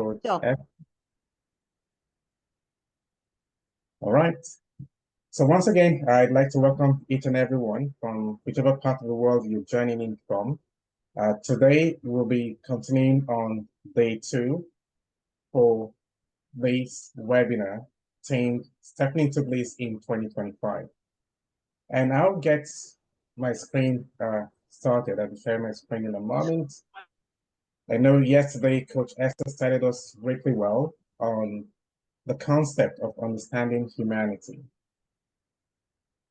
Coach Sure. F. All right. So once again, I'd like to welcome each and everyone from whichever part of the world you're joining in from. Today, we'll be continuing on day 2 for this webinar themed Stepping into Bliss in 2025. And I'll get my screen started. I'll share my screen in a moment. I know yesterday, Coach Esther started us really well on the concept of understanding humanity.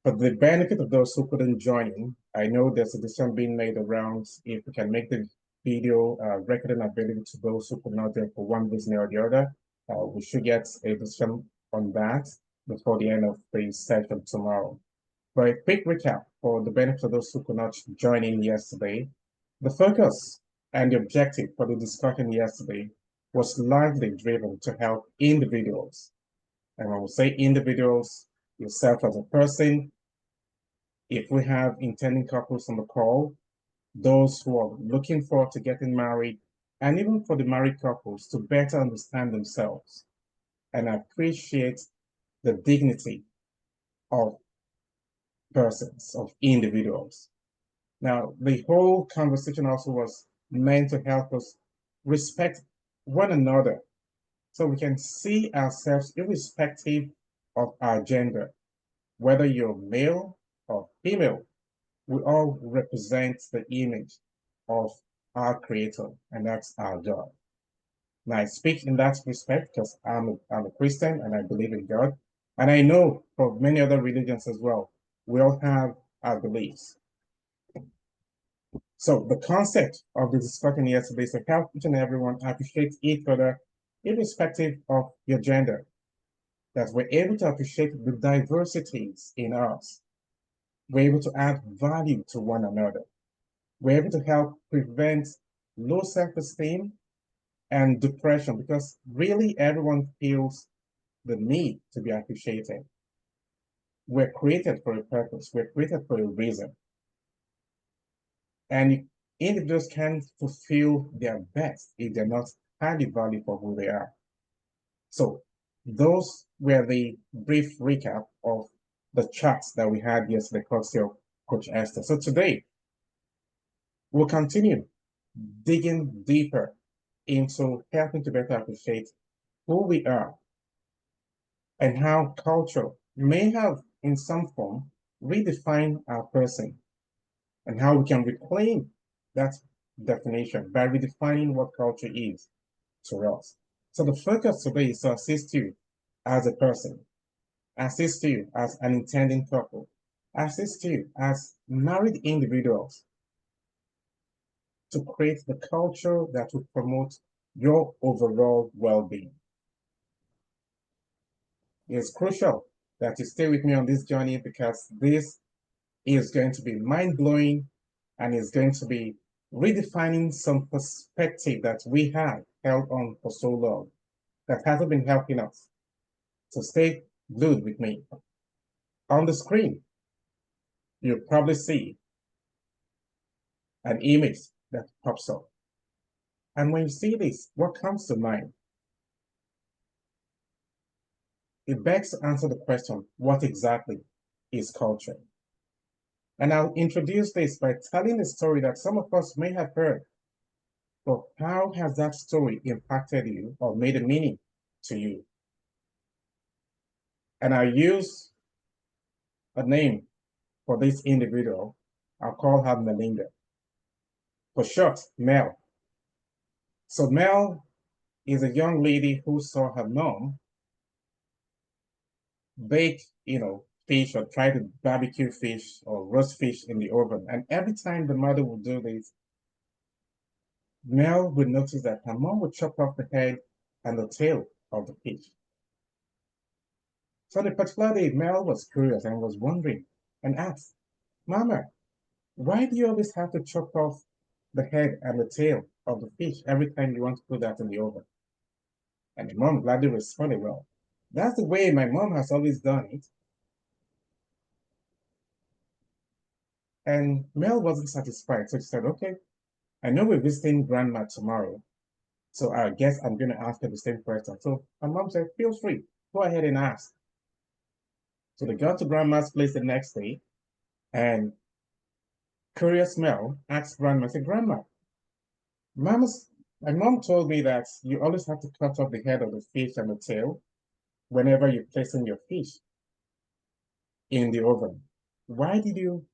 For the benefit of those who couldn't join in, I know there's a decision being made around if we can make the video recording available to those who could not join for one reason or the other. We should get a decision on that before the end of the session tomorrow. But a quick recap for the benefit of those who could not join in yesterday. The focus and the objective for the discussion yesterday was largely driven to help individuals. And when we say individuals, yourself as a person, if we have intending couples on the call, those who are looking forward to getting married, and even for the married couples to better understand themselves and appreciate the dignity of persons, of individuals. Now, the whole conversation also was meant to help us respect one another so we can see ourselves irrespective of our gender, whether you're male or female. We all represent the image of our Creator, and that's our God. Now, I speak in that respect because I'm a Christian and I believe in God. And I know for many other religions as well, we all have our beliefs. So the concept of the discussion yesterday is to help each and everyone appreciate each other, irrespective of your gender, that we're able to appreciate the diversities in us. We're able to add value to one another. We're able to help prevent low self-esteem and depression because really everyone feels the need to be appreciated. We're created for a purpose. We're created for a reason. And individuals can fulfill their best if they're not highly valued for who they are. So those were the brief recap of the charts that we had yesterday, courtesy of Coach Esther. So today, we'll continue digging deeper into helping to better appreciate who we are and how culture may have, in some form, redefined our person and how we can reclaim that definition by redefining what culture is to us. So the focus today is to assist you as a person, assist you as an intending couple, assist you as married individuals to create the culture that will promote your overall well-being. It's crucial that you stay with me on this journey because this is going to be mind-blowing and is going to be redefining some perspective that we have held on for so long that hasn't been helping us. So stay glued with me. On the screen, you'll probably see an image that pops up. And when you see this, what comes to mind? It begs to answer the question, what exactly is culture? And I'll introduce this by telling a story that some of us may have heard. But how has that story impacted you or made a meaning to you? And I'll use a name for this individual. I'll call her Melinda. For short, Mel. So Mel is a young lady who saw her mom bake, fish or try to barbecue fish or roast fish in the oven. And every time the mother would do this, Mel would notice that her mom would chop off the head and the tail of the fish. So the particular day, Mel was curious and was wondering and asked, Mama, why do you always have to chop off the head and the tail of the fish every time you want to put that in the oven? And the mom gladly responded, well, that's the way my mom has always done it. And Mel wasn't satisfied, so she said, okay, I know we're visiting grandma tomorrow, So I guess I'm going to ask her the same question. So my mom said, feel free, go ahead and ask. So they got to grandma's place the next day, and curious Mel asked grandma, I said, Grandma, my mom told me that you always have to cut off the head of the fish and the tail whenever you're placing your fish in the oven. Why did you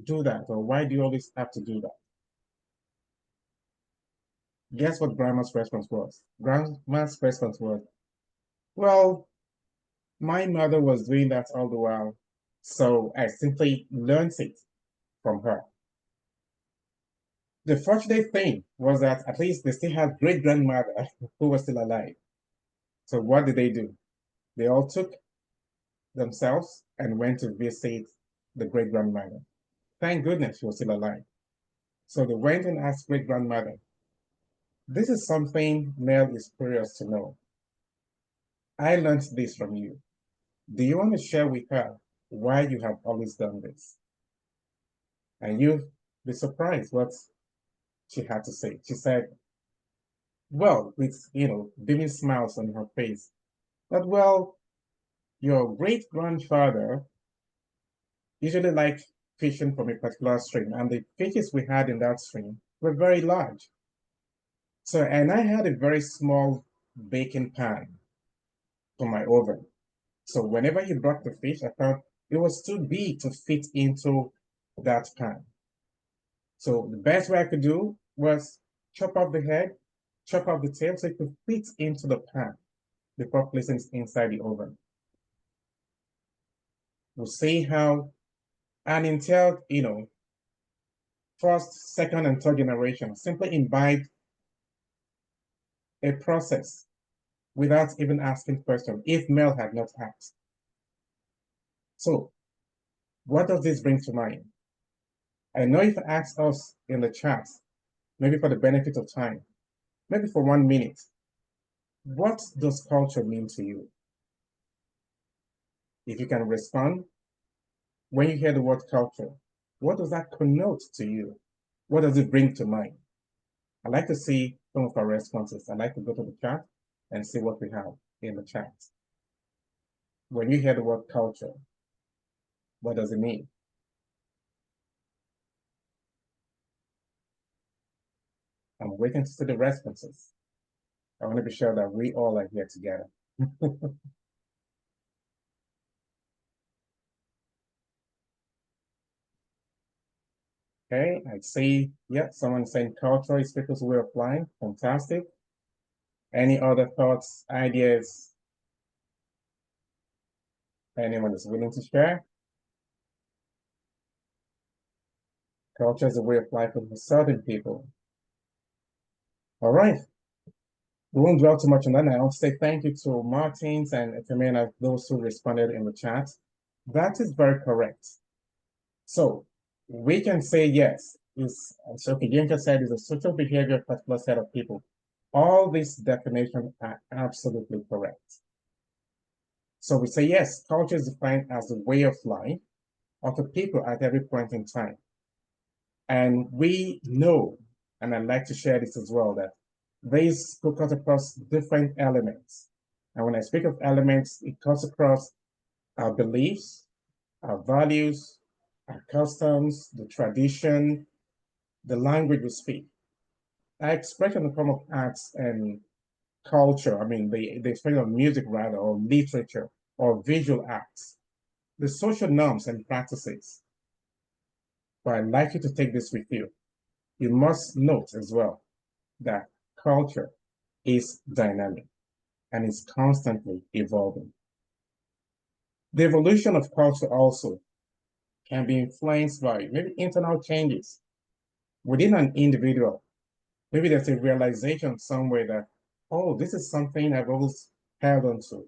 do that? Or why do you always have to do that? Guess what grandma's response was? Grandma's response was, well, my mother was doing that all the while, so I simply learned it from her. The fortunate thing was that at least they still had great grandmother who was still alive. So what did they do? They all took themselves and went to visit the great grandmother. Thank goodness she was still alive. So they went and asked great grandmother, this is something Mel is curious to know. I learned this from you. Do you want to share with her why you have always done this? And you'd be surprised what she had to say. She said, well, with, beaming smiles on her face, that, well, your great grandfather usually liked fishing from a particular stream, and the fishes we had in that stream were very large. So, and I had a very small baking pan for my oven. So whenever he brought the fish, I thought it was too big to fit into that pan. So the best way I could do was chop off the head, chop off the tail so it could fit into the pan before placing it inside the oven. We'll see how, and until, first, second, and third generation simply imbibe a process without even asking questions if Mel had not asked. So what does this bring to mind? I know if I ask us in the chat, maybe for the benefit of time, maybe for 1 minute, what does culture mean to you? If you can respond, when you hear the word culture, what does that connote to you? What does it bring to mind? I'd like to see some of our responses. I'd like to go to the chat and see what we have in the chat. When you hear the word culture, what does it mean? I'm waiting to see the responses. I want to be sure that we all are here together. Okay, I see, yeah, someone saying culture is people's way of life. Fantastic. Any other thoughts, ideas? Anyone is willing to share? Culture is a way of life for certain people. All right. We won't dwell too much on that now. I'll say thank you to Martins and Efemena, those who responded in the chat. That is very correct. So we can say yes. So Kigenka said, is a social behavior of a particular set of people. All these definitions are absolutely correct. So we say yes, culture is defined as the way of life of the people at every point in time. And we know, and I'd like to share this as well, that this could cut across different elements. And when I speak of elements, it cuts across our beliefs, our values, our customs, the tradition, the language we speak. Our expression in the form of arts and culture, I mean, the expression of music rather, or literature, or visual arts, the social norms and practices. But I'd like you to take this with you. You must note as well that culture is dynamic and is constantly evolving. The evolution of culture also can be influenced by maybe internal changes within an individual. Maybe there's a realization somewhere that, oh, this is something I've always held on to,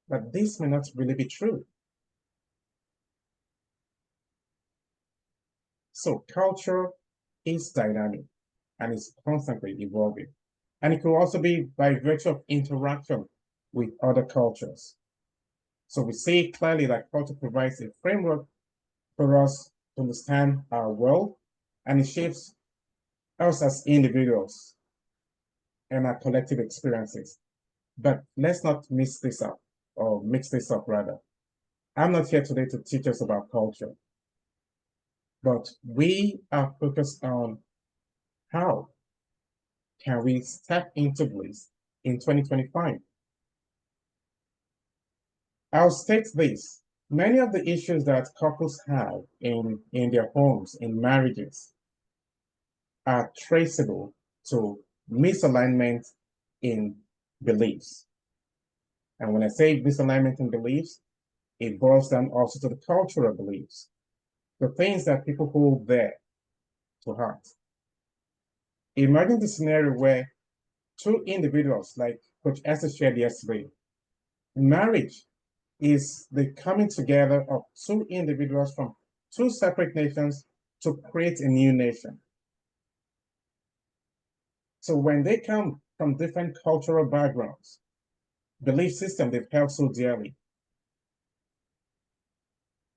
but this may not really be true. So culture is dynamic and is constantly evolving. And it could also be by virtue of interaction with other cultures. So we see clearly that culture provides a framework for us to understand our world, and it shapes us as individuals. and our collective experiences. But let's not mix this up, or mix this up rather. I'm not here today to teach us about culture, but we are focused on how can we step into Bliss in 2025. I'll state this. Many of the issues that couples have in their homes, in marriages, are traceable to misalignment in beliefs. And when I say misalignment in beliefs, it boils down also to the cultural beliefs, the things that people hold there to heart. Imagine the scenario where two individuals, like Coach Esther shared yesterday, marriage is the coming together of two individuals from two separate nations to create a new nation. So when they come from different cultural backgrounds, belief system they've held so dearly,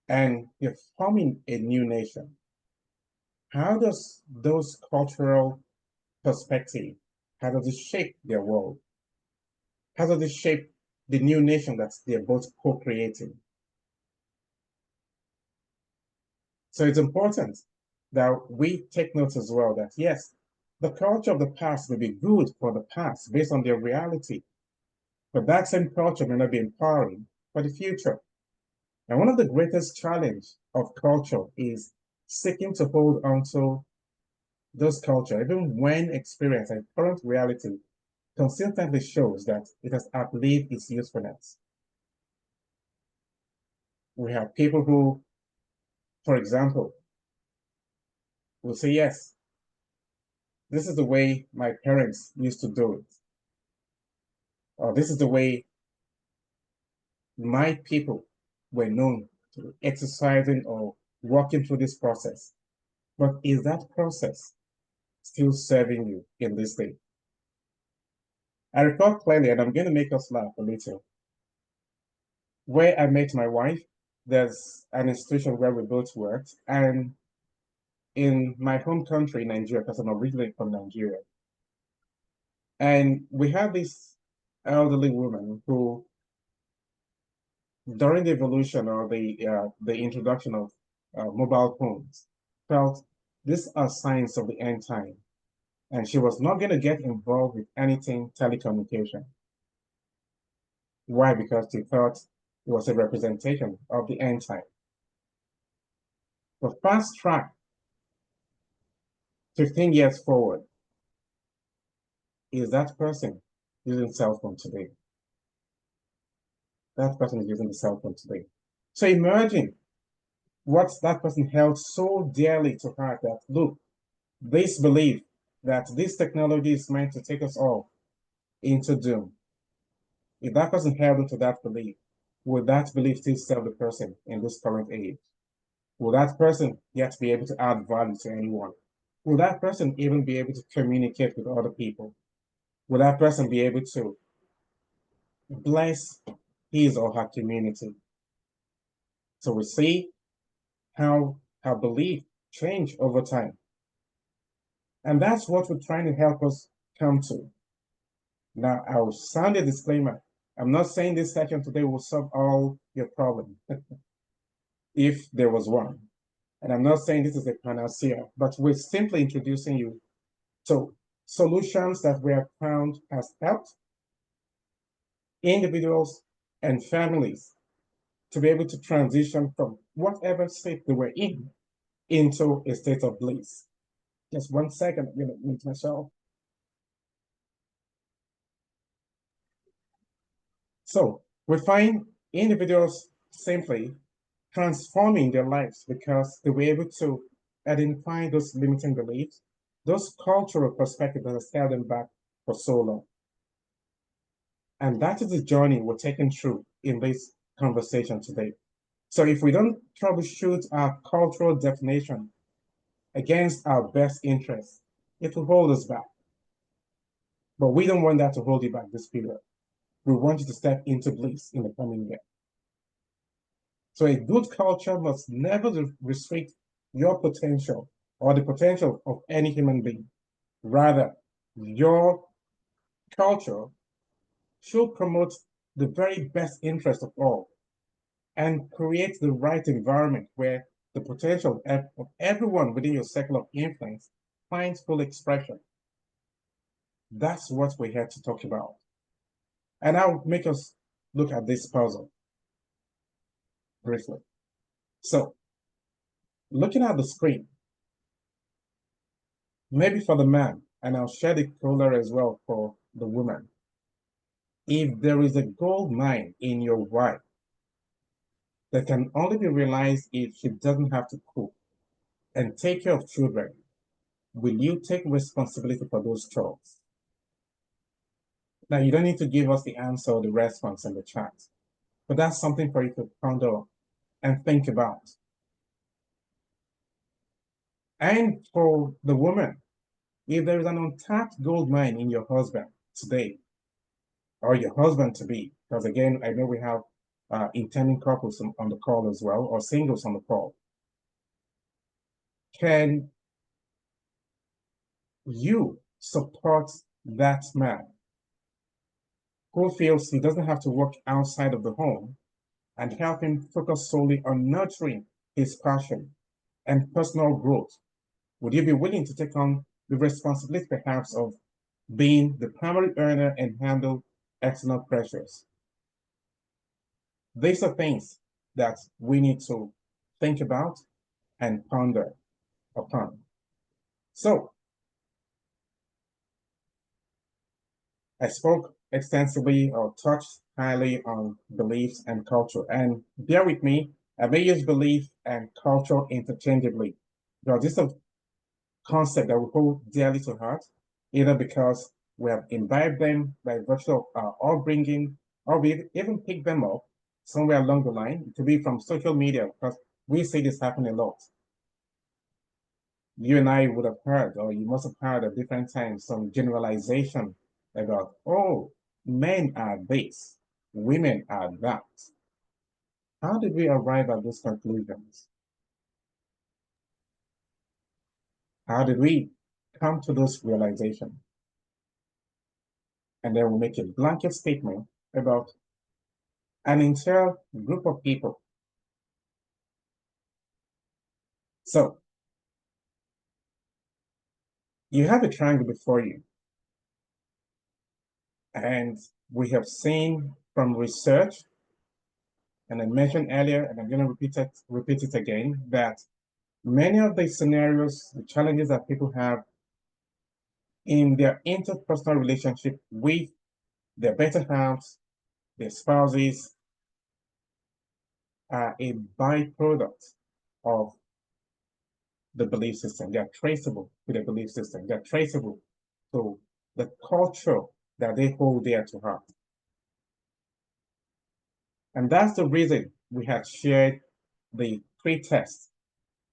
and they're forming a new nation, how does those cultural perspective, how does it shape their world? How does it shape the new nation that they're both co-creating? So it's important that we take note as well that yes, the culture of the past may be good for the past based on their reality, but that same culture may not be empowering for the future. And one of the greatest challenge of culture is seeking to hold on to those culture, even when experience and current reality consistently shows that it has outlived its usefulness. We have people who, for example, will say, yes, this is the way my parents used to do it, or this is the way my people were known to exercising or walking through this process. But is that process still serving you in this day? I recall clearly, and I'm going to make us laugh a little, where I met my wife. There's an institution where we both worked, and in my home country, Nigeria, because I'm originally from Nigeria, and we had this elderly woman who, during the evolution or the introduction of mobile phones, felt these are signs of the end time, and she was not going to get involved with anything telecommunication. Why? Because she thought it was a representation of the end time. But fast track 15 years forward, is that person using cell phone today? That person is using the cell phone today. So imagine what that person held so dearly to heart that, look, this belief that this technology is meant to take us all into doom. If that person held into that belief, would that belief still serve the person in this current age? Will that person yet be able to add value to anyone? Will that person even be able to communicate with other people? Will that person be able to bless his or her community? So we see how our belief change over time. And that's what we're trying to help us come to. Now, I'll sound a disclaimer. I'm not saying this session today will solve all your problems, if there was one. And I'm not saying this is a panacea, but we're simply introducing you to solutions that we have found has helped individuals and families to be able to transition from whatever state they were in into a state of bliss. Just 1 second, I'm going to mute myself. So we find individuals simply transforming their lives because they were able to identify those limiting beliefs, those cultural perspectives that has held them back for so long. And that is the journey we're taking through in this conversation today. So if we don't troubleshoot our cultural definition against our best interests, it will hold us back. But we don't want that to hold you back this period. We want you to step into bliss in the coming year. So a good culture must never restrict your potential or the potential of any human being. Rather, your culture should promote the very best interest of all and create the right environment where the potential of everyone within your circle of influence finds full expression. That's what we're here to talk about. And I'll make us look at this puzzle briefly. So, looking at the screen, maybe for the man, and I'll share the color as well for the woman. If there is a gold mine in your wife that can only be realized if she doesn't have to cook and take care of children, will you take responsibility for those chores? Now, you don't need to give us the answer or the response in the chat, but that's something for you to ponder and think about. And for the woman, if there is an untapped gold mine in your husband today, or your husband to be, because again, I know we have intending couples on the call as well, or singles on the call, can you support that man who feels he doesn't have to work outside of the home and help him focus solely on nurturing his passion and personal growth? Would you be willing to take on the responsibility perhaps of being the primary earner and handle external pressures? These are things that we need to think about and ponder upon. So, I spoke extensively or touched highly on beliefs and culture. And bear with me, I may use belief and culture interchangeably, because this is a concept that we hold dearly to heart, either because we have imbibed them by virtue of our upbringing, or we even picked them up somewhere along the line. It could be from social media, because we see this happen a lot. You and I would have heard, or you must have heard at different times, some generalization about, oh, men are this, women are that. How did we arrive at those conclusions? How did we come to those realizations? And then we make a blanket statement about an entire group of people. So, you have a triangle before you. And we have seen from research, and I mentioned earlier, and I'm going to repeat it again, that many of the scenarios, the challenges that people have in their interpersonal relationship with their better halves, their spouses, are a byproduct of the belief system. They are traceable to the belief system. They're traceable to the culture that they hold dear to heart. And that's the reason we had shared the pre-test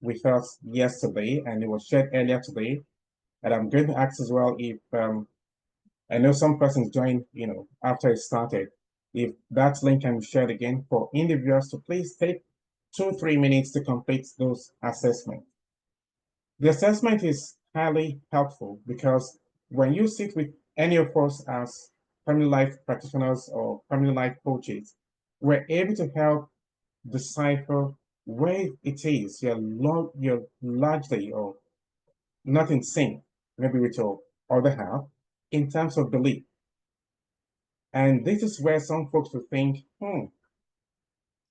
with us yesterday, and it was shared earlier today. And I'm going to ask as well if I know some persons joined, after it started, if that link can be shared again for individuals to please take 2-3 minutes to complete those assessments. The assessment is highly helpful because when you sit with any of us as family life practitioners or family life coaches, we're able to help decipher where it is you're largely or not in sync, maybe with your other half, in terms of belief. And this is where some folks will think,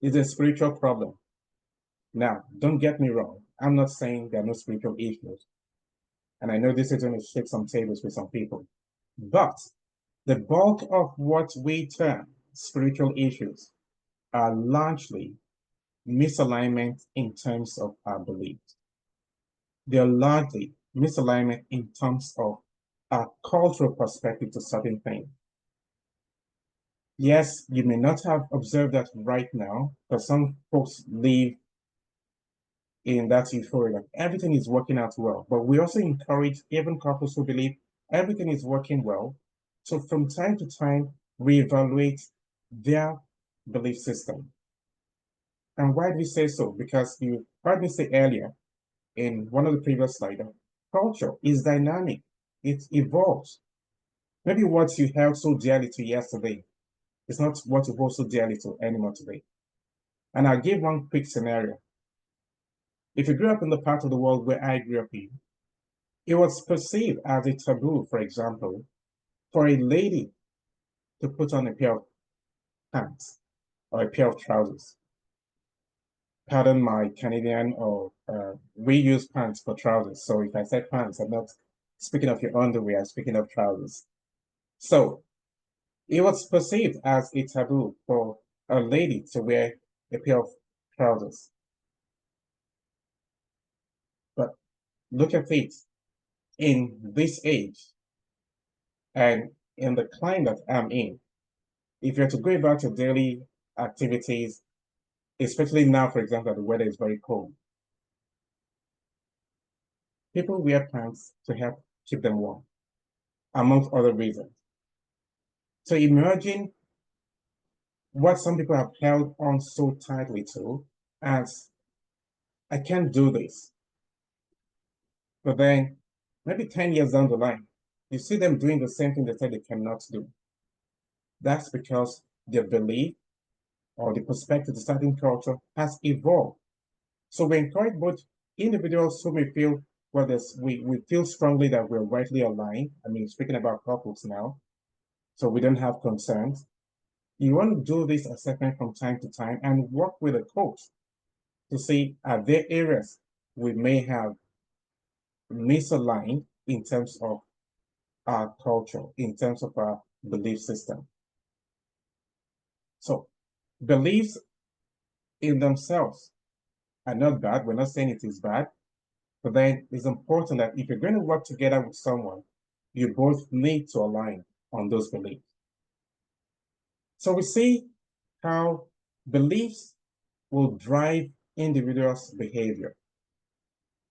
it's a spiritual problem. Now, don't get me wrong. I'm not saying there are no spiritual issues. And I know this is going to shake some tables with some people. But the bulk of what we term spiritual issues are largely misalignment in terms of our beliefs. They're largely misalignment in terms of our cultural perspective to certain things. Yes, you may not have observed that right now, because some folks live in that euphoria, like everything is working out well. But we also encourage even couples who believe everything is working well. So from time to time, reevaluate their belief system. And why do we say so? Because you heard me say earlier in one of the previous slides, culture is dynamic, it evolves. Maybe what you held so dearly to yesterday is not what you hold so dearly to anymore today. And I'll give one quick scenario. If you grew up in the part of the world where I grew up in, it was perceived as a taboo, for example, for a lady to put on a pair of pants or a pair of trousers. Pardon my Canadian, or we use pants for trousers. So if I said pants, I'm not speaking of your underwear, I'm speaking of trousers. So it was perceived as a taboo for a lady to wear a pair of trousers. But look at it, in this age and in the climate I'm in, if you're to go about your daily activities, especially now, for example, the weather is very cold, people wear pants to help keep them warm, amongst other reasons. So imagine what some people have held on so tightly to as, I can't do this. But then maybe 10 years down the line, you see them doing the same thing they said they cannot do. That's because their belief or the perspective to certain culture has evolved. So we encourage both individuals who may feel, well, we feel strongly that we're rightly aligned. I mean, speaking about couples now, so we don't have concerns. You want to do this assessment from time to time and work with a coach to see, are there areas we may have misaligned in terms of our culture, in terms of our belief system. So beliefs in themselves are not bad. We're not saying it is bad, but then it's important that if you're going to work together with someone, you both need to align on those beliefs. So we see how beliefs will drive individuals' behavior.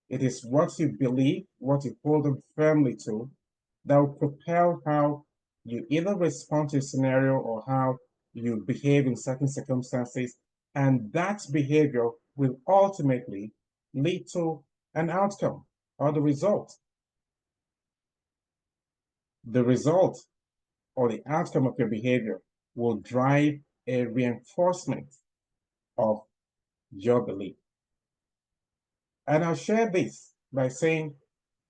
It is what you believe, what you hold them firmly to, that will propel how you either respond to a scenario or how you behave in certain circumstances. And that behavior will ultimately lead to an outcome or the result. The result or the outcome of your behavior will drive a reinforcement of your belief. And I'll share this by saying,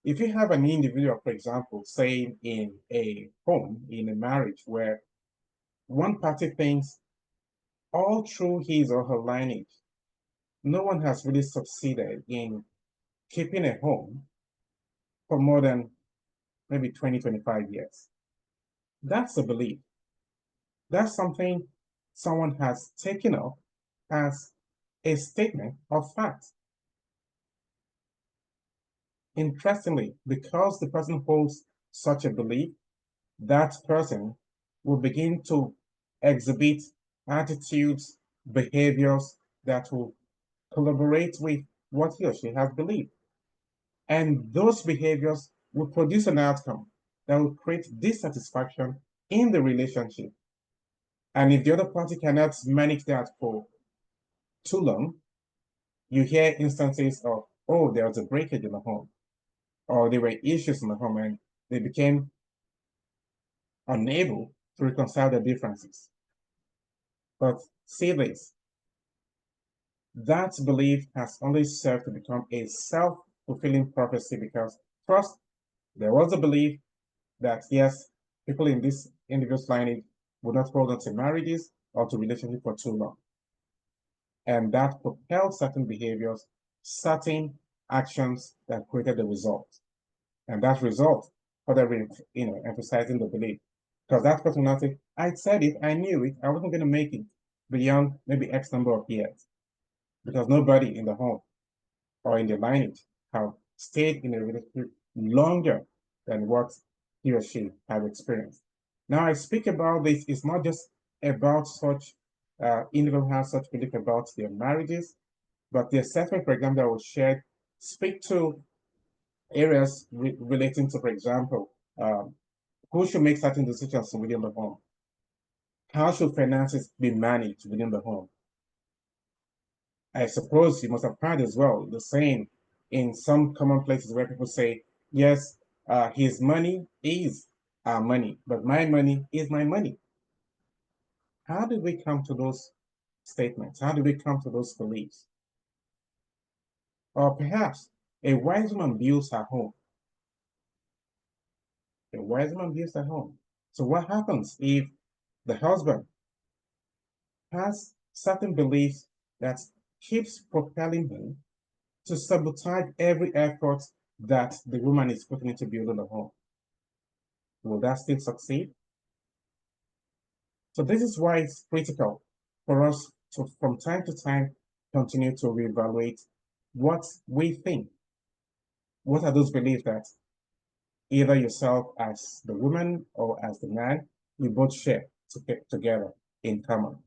if you have an individual, for example, say in a home, in a marriage, where one party thinks all through his or her lineage, no one has really succeeded in keeping a home for more than maybe 20, 25 years. That's a belief. That's something someone has taken up as a statement of fact. Interestingly, because the person holds such a belief, that person will begin to exhibit attitudes, behaviors that will collaborate with what he or she has believed. And those behaviors will produce an outcome that will create dissatisfaction in the relationship. And if the other party cannot manage that for too long, you hear instances of, oh, there was a breakage in the home, or there were issues in the home, and they became unable to reconcile their differences. But see this, that belief has only served to become a self-fulfilling prophecy, because first, there was a belief that yes, people in this individual's lineage would not hold on to marriages or to relationships for too long. And that propelled certain behaviors, certain actions that created the result. And that result further, emphasizing the belief. Because that person now said, I said it, I knew it, I wasn't going to make it beyond maybe X number of years. Because nobody in the home or in the lineage have stayed in a relationship longer than what he or she has experienced. Now, I speak about this, it's not just about such individuals have such belief about their marriages, but the assessment, for example, that was shared speak to areas relating to, for example, who should make certain decisions within the home? How should finances be managed within the home? I suppose you must have heard as well the saying in some common places where people say, yes, his money is our money, but my money is my money. How did we come to those statements? How did we come to those beliefs? Or perhaps a wise woman builds her home. A wise woman builds her home. So what happens if the husband has certain beliefs that keeps propelling him to sabotage every effort that the woman is putting into building a home? Will that still succeed? So this is why it's critical for us to, from time to time, continue to reevaluate what we think. What are those beliefs that either yourself as the woman or as the man, you both share together in common?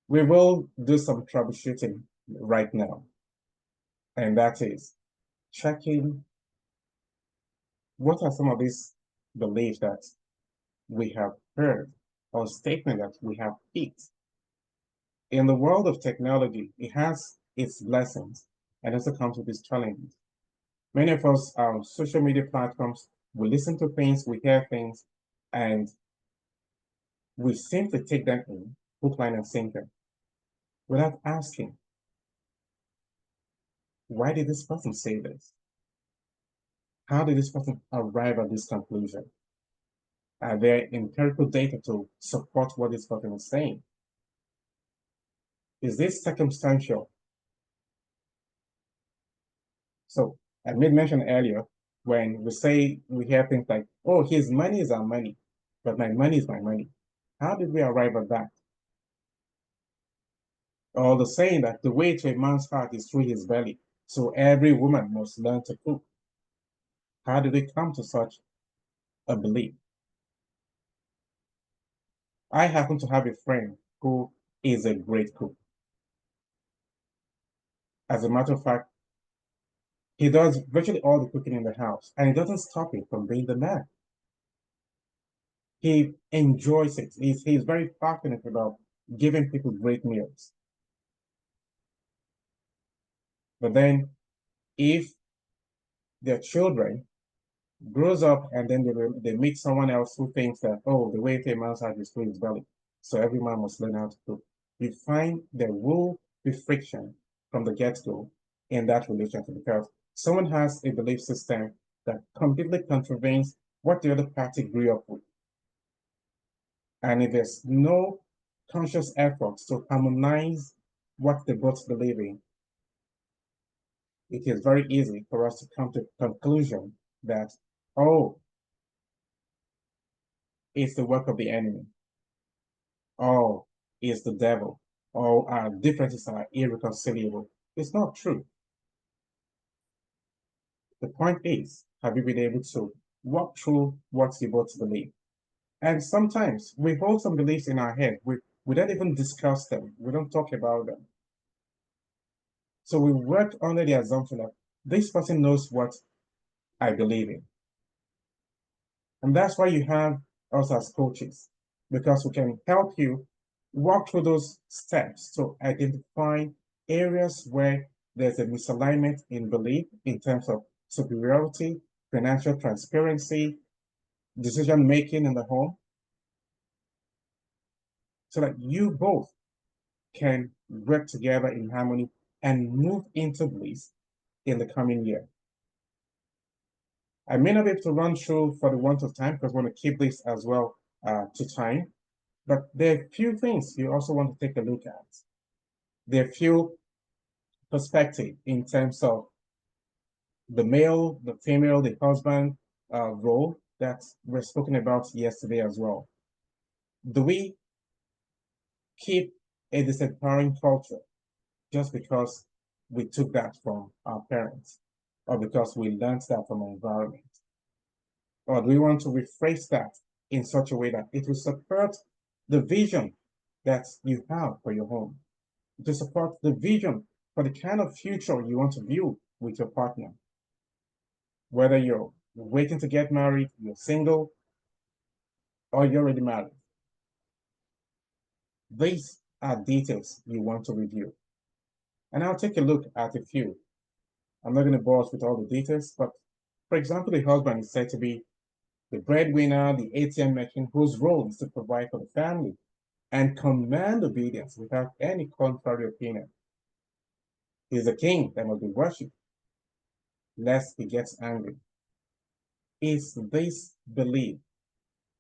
We will do some troubleshooting right now, and that is checking what are some of these beliefs that we have heard or statements that we have picked. In the world of technology, it has its blessings and also comes with its challenges. Many of us on social media platforms, we listen to things, we hear things, and we simply take them in, hook, line, and sinker, without asking, why did this person say this? How did this person arrive at this conclusion? Are there empirical data to support what this person is saying? Is this circumstantial? So I made mention earlier when we say we hear things like, oh, his money is our money, but my money is my money. How did we arrive at that? Or the saying that the way to a man's heart is through his belly. So every woman must learn to cook. How did we come to such a belief? I happen to have a friend who is a great cook. As a matter of fact, he does virtually all the cooking in the house, and it doesn't stop him from being the man. He enjoys it. He's very passionate about giving people great meals. But then if their children grows up and then they meet someone else who thinks that, oh, the way to a man's heart is through his belly, so every man must learn how to cook, you find there will be friction from the get-go in that relationship because someone has a belief system that completely contravenes what the other party grew up with. And if there's no conscious effort to harmonize what they both believe in, it is very easy for us to come to the conclusion that, oh, it's the work of the enemy. Oh, it's the devil. Oh, our differences are irreconcilable. It's not true. The point is, have you been able to walk through what you both believe? And sometimes we hold some beliefs in our head. We don't even discuss them. We don't talk about them. So we work under the assumption that this person knows what I believe in. And that's why you have us as coaches, because we can help you walk through those steps to identify areas where there's a misalignment in belief in terms of superiority, financial transparency, decision making in the home, so that you both can work together in harmony and move into bliss in the coming year. I may not be able to run through for the want of time because I want to keep this as well to time. But there are a few things you also want to take a look at. There are a few perspectives in terms of the male, the female, the husband role that we're spoken about yesterday as well. Do we keep a disempowering culture just because we took that from our parents or because we learned that from our environment? Or do we want to rephrase that in such a way that it will support the vision that you have for your home, to support the vision for the kind of future you want to build with your partner? Whether you're waiting to get married, you're single, or you're already married. These are details you want to review. And I'll take a look at a few. I'm not going to bore us with all the details, but for example, the husband is said to be the breadwinner, the ATM machine, whose role is to provide for the family and command obedience without any contrary opinion. He's a king that must be worshipped, lest he gets angry. Is this belief,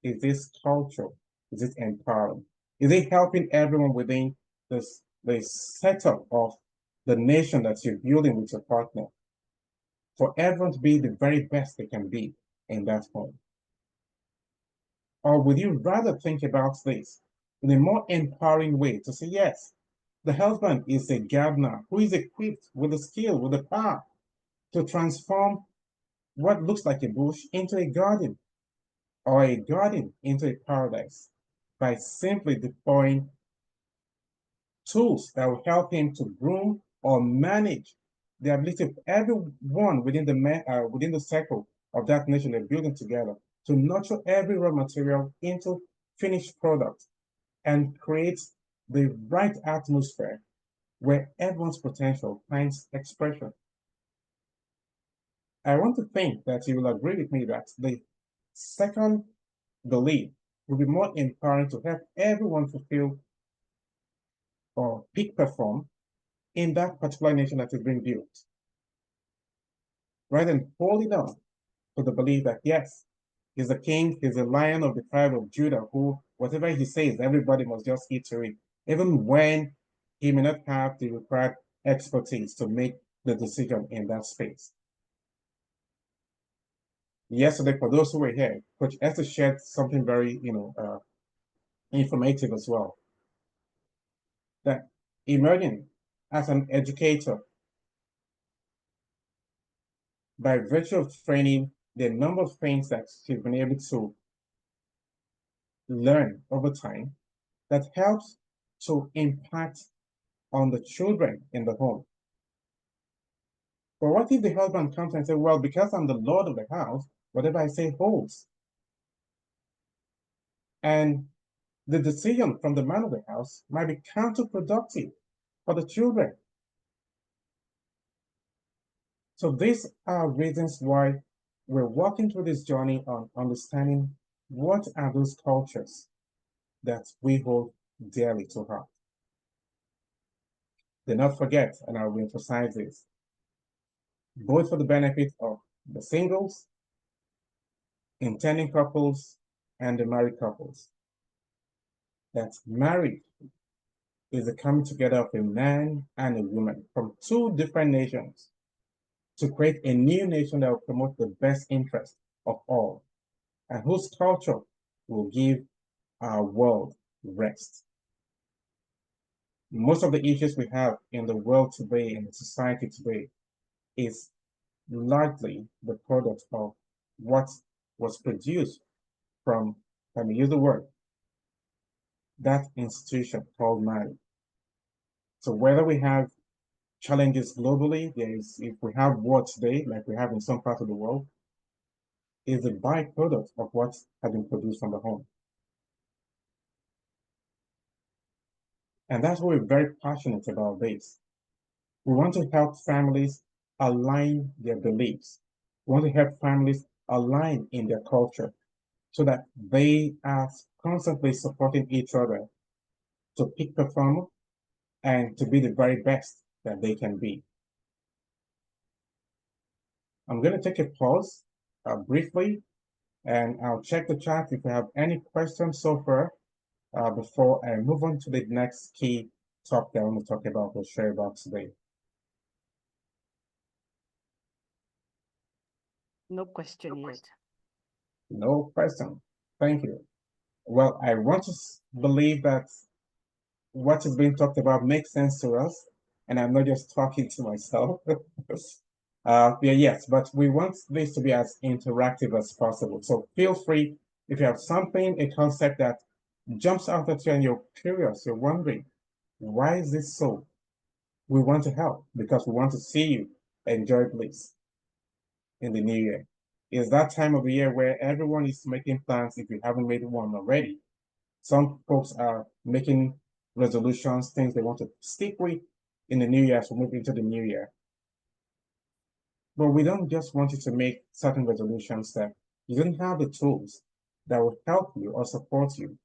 is this culture, is it empowering? Is it helping everyone within the setup of the nation that you're building with your partner? For everyone to be the very best they can be in that home? Or would you rather think about this in a more empowering way to say, yes, the husband is a gardener who is equipped with the skill, with the power to transform what looks like a bush into a garden, or a garden into a paradise, by simply deploying tools that will help him to groom or manage the ability of everyone within the circle of that nation they're building together to nurture every raw material into finished product and create the right atmosphere where everyone's potential finds expression. I want to think that you will agree with me that the second belief will be more empowering to help everyone fulfill or peak perform in that particular nation that is being built, rather than holding on to the belief that, yes, he's a king, he's a lion of the tribe of Judah, who, whatever he says, everybody must just eat to it, even when he may not have the required expertise to make the decision in that space. Yesterday, for those who were here, Coach Esther shared something very, informative as well. That emerging as an educator, by virtue of training, the number of things that she's been able to learn over time that helps to impact on the children in the home. But what if the husband comes and says, well, because I'm the Lord of the house, whatever I say holds? And the decision from the man of the house might be counterproductive for the children. So these are reasons why we're walking through this journey on understanding what are those cultures that we hold dearly to heart. Do not forget, and I will emphasize this, both for the benefit of the singles, intending couples, and the married couples, that marriage is the coming together of a man and a woman from two different nations to create a new nation that will promote the best interest of all, and whose culture will give our world rest. Most of the issues we have in the world today, in the society today, is largely the product of what was produced from, let me use the word, that institution called marriage. So whether we have challenges globally, if we have war today, like we have in some parts of the world, is a byproduct of what has been produced from the home. And that's why we're very passionate about this. We want to help families align their beliefs. We want to help families align in their culture so that they are constantly supporting each other to peak perform and to be the very best that they can be. I'm going to take a pause briefly, and I'll check the chat if you have any questions so far before I move on to the next key topic that I want to talk about or share about today. No question yet. No question. Thank you. Well, I want to believe that what is being talked about makes sense to us, and I'm not just talking to myself. Yeah, yes, but we want this to be as interactive as possible. So feel free if you have something, a concept that jumps out at you and you're curious, you're wondering, why is this so? We want to help because we want to see you enjoy Bliss in the new year. It's that time of the year where everyone is making plans if you haven't made one already. Some folks are making resolutions, things they want to stick with in the new year as we move into the new year. But we don't just want you to make certain resolutions that You didn't have the tools that will help you or support you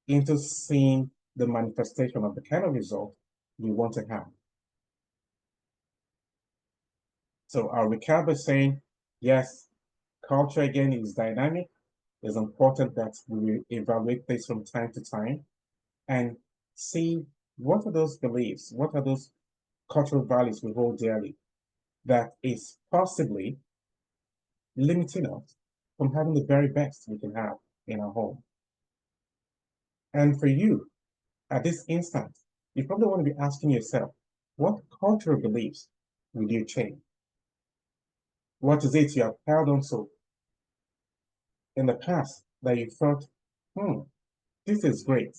into seeing the manifestation of the kind of result you want to have. So I'll recap by saying, yes, culture again is dynamic. It's important that we evaluate this from time to time and see what are those beliefs, what are those cultural values we hold dearly that is possibly limiting us from having the very best we can have in our home. And for you, at this instant, you probably want to be asking yourself, what cultural beliefs will you change? What is it you have held on to in the past that you thought, this is great.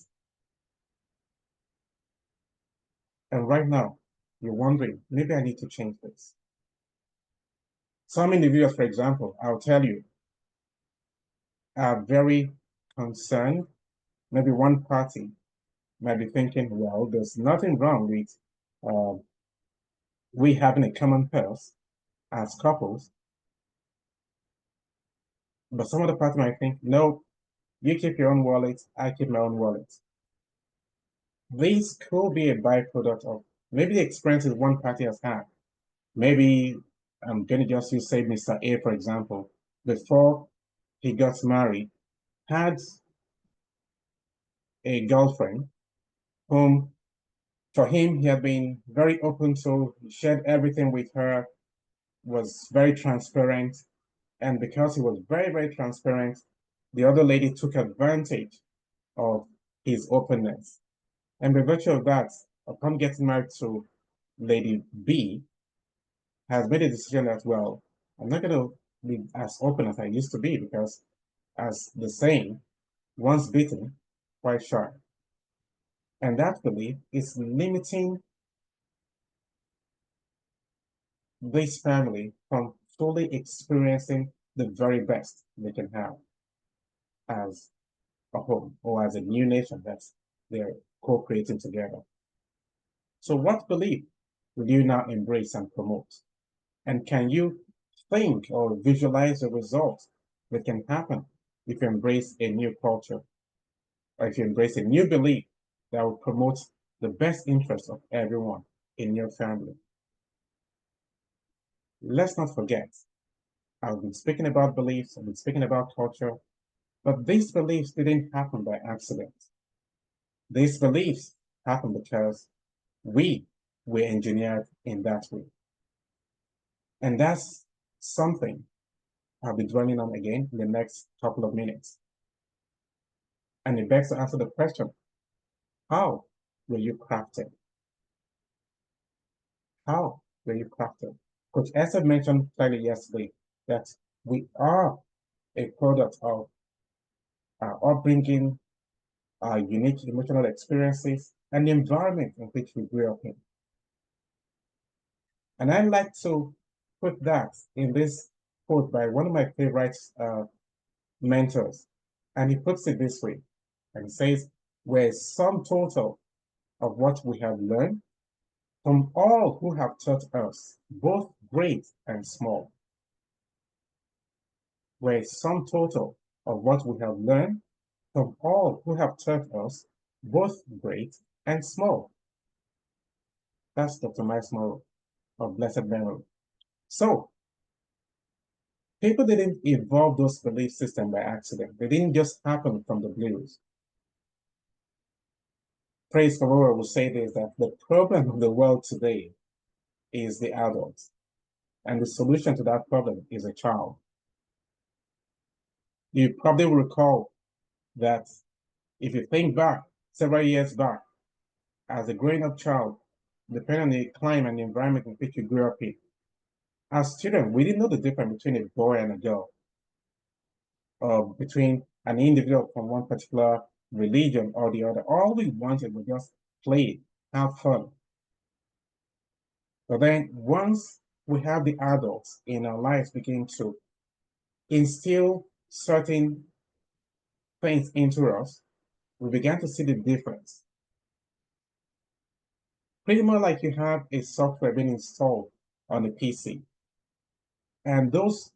And right now, you're wondering, maybe I need to change this. Some individuals, for example, I'll tell you, are very concerned. Maybe one party might be thinking, well, there's nothing wrong with uh, we having a common purse as couples. But some other party might think, no, you keep your own wallet, I keep my own wallet. This could be a byproduct of maybe the experiences one party has had. Maybe I'm going to just use, say, Mr. A, for example, before he got married, had a girlfriend whom, for him, he had been very open to, shared everything with her, was very transparent. And because he was very, very transparent, the other lady took advantage of his openness. And by virtue of that, upon getting married to Lady B, has made a decision that, well, I'm not going to be as open as I used to be because, as the saying, once bitten, twice shy. And that belief is limiting this family from fully experiencing the very best they can have as a home or as a new nation that they're co-creating together. So what belief will you now embrace and promote? And can you think or visualize the results that can happen if you embrace a new culture or if you embrace a new belief that will promote the best interest of everyone in your family? Let's not forget, I've been speaking about beliefs, I've been speaking about culture, but these beliefs didn't happen by accident. These beliefs happened because we were engineered in that way. And that's something I'll be dwelling on again in the next couple of minutes. And it begs to answer the question, how were you crafted? How were you crafted? Coach Esther mentioned clearly yesterday that we are a product of our upbringing, our unique emotional experiences, and the environment in which we grew up in. And I like to put that in this quote by one of my favorite mentors. And he puts it this way, and he says, we're sum total of what we have learned from all who have taught us, both great and small. We're sum total of what we have learned from all who have taught us, both great and small. That's Dr. Miles Morrow of blessed memory. So, people didn't evolve those belief systems by accident. They didn't just happen from the blues. Praise the Lord will say this, that the problem of the world today is the adult. And the solution to that problem is a child. You probably will recall that if you think back several years back, as a growing up child, depending on the climate and the environment in which you grew up in, as children, we didn't know the difference between a boy and a girl, or between an individual from one particular religion or the other. All we wanted was just play, have fun. But then once we have the adults in our lives begin to instill certain things into us, we began to see the difference. Pretty much like you have a software being installed on a PC. And those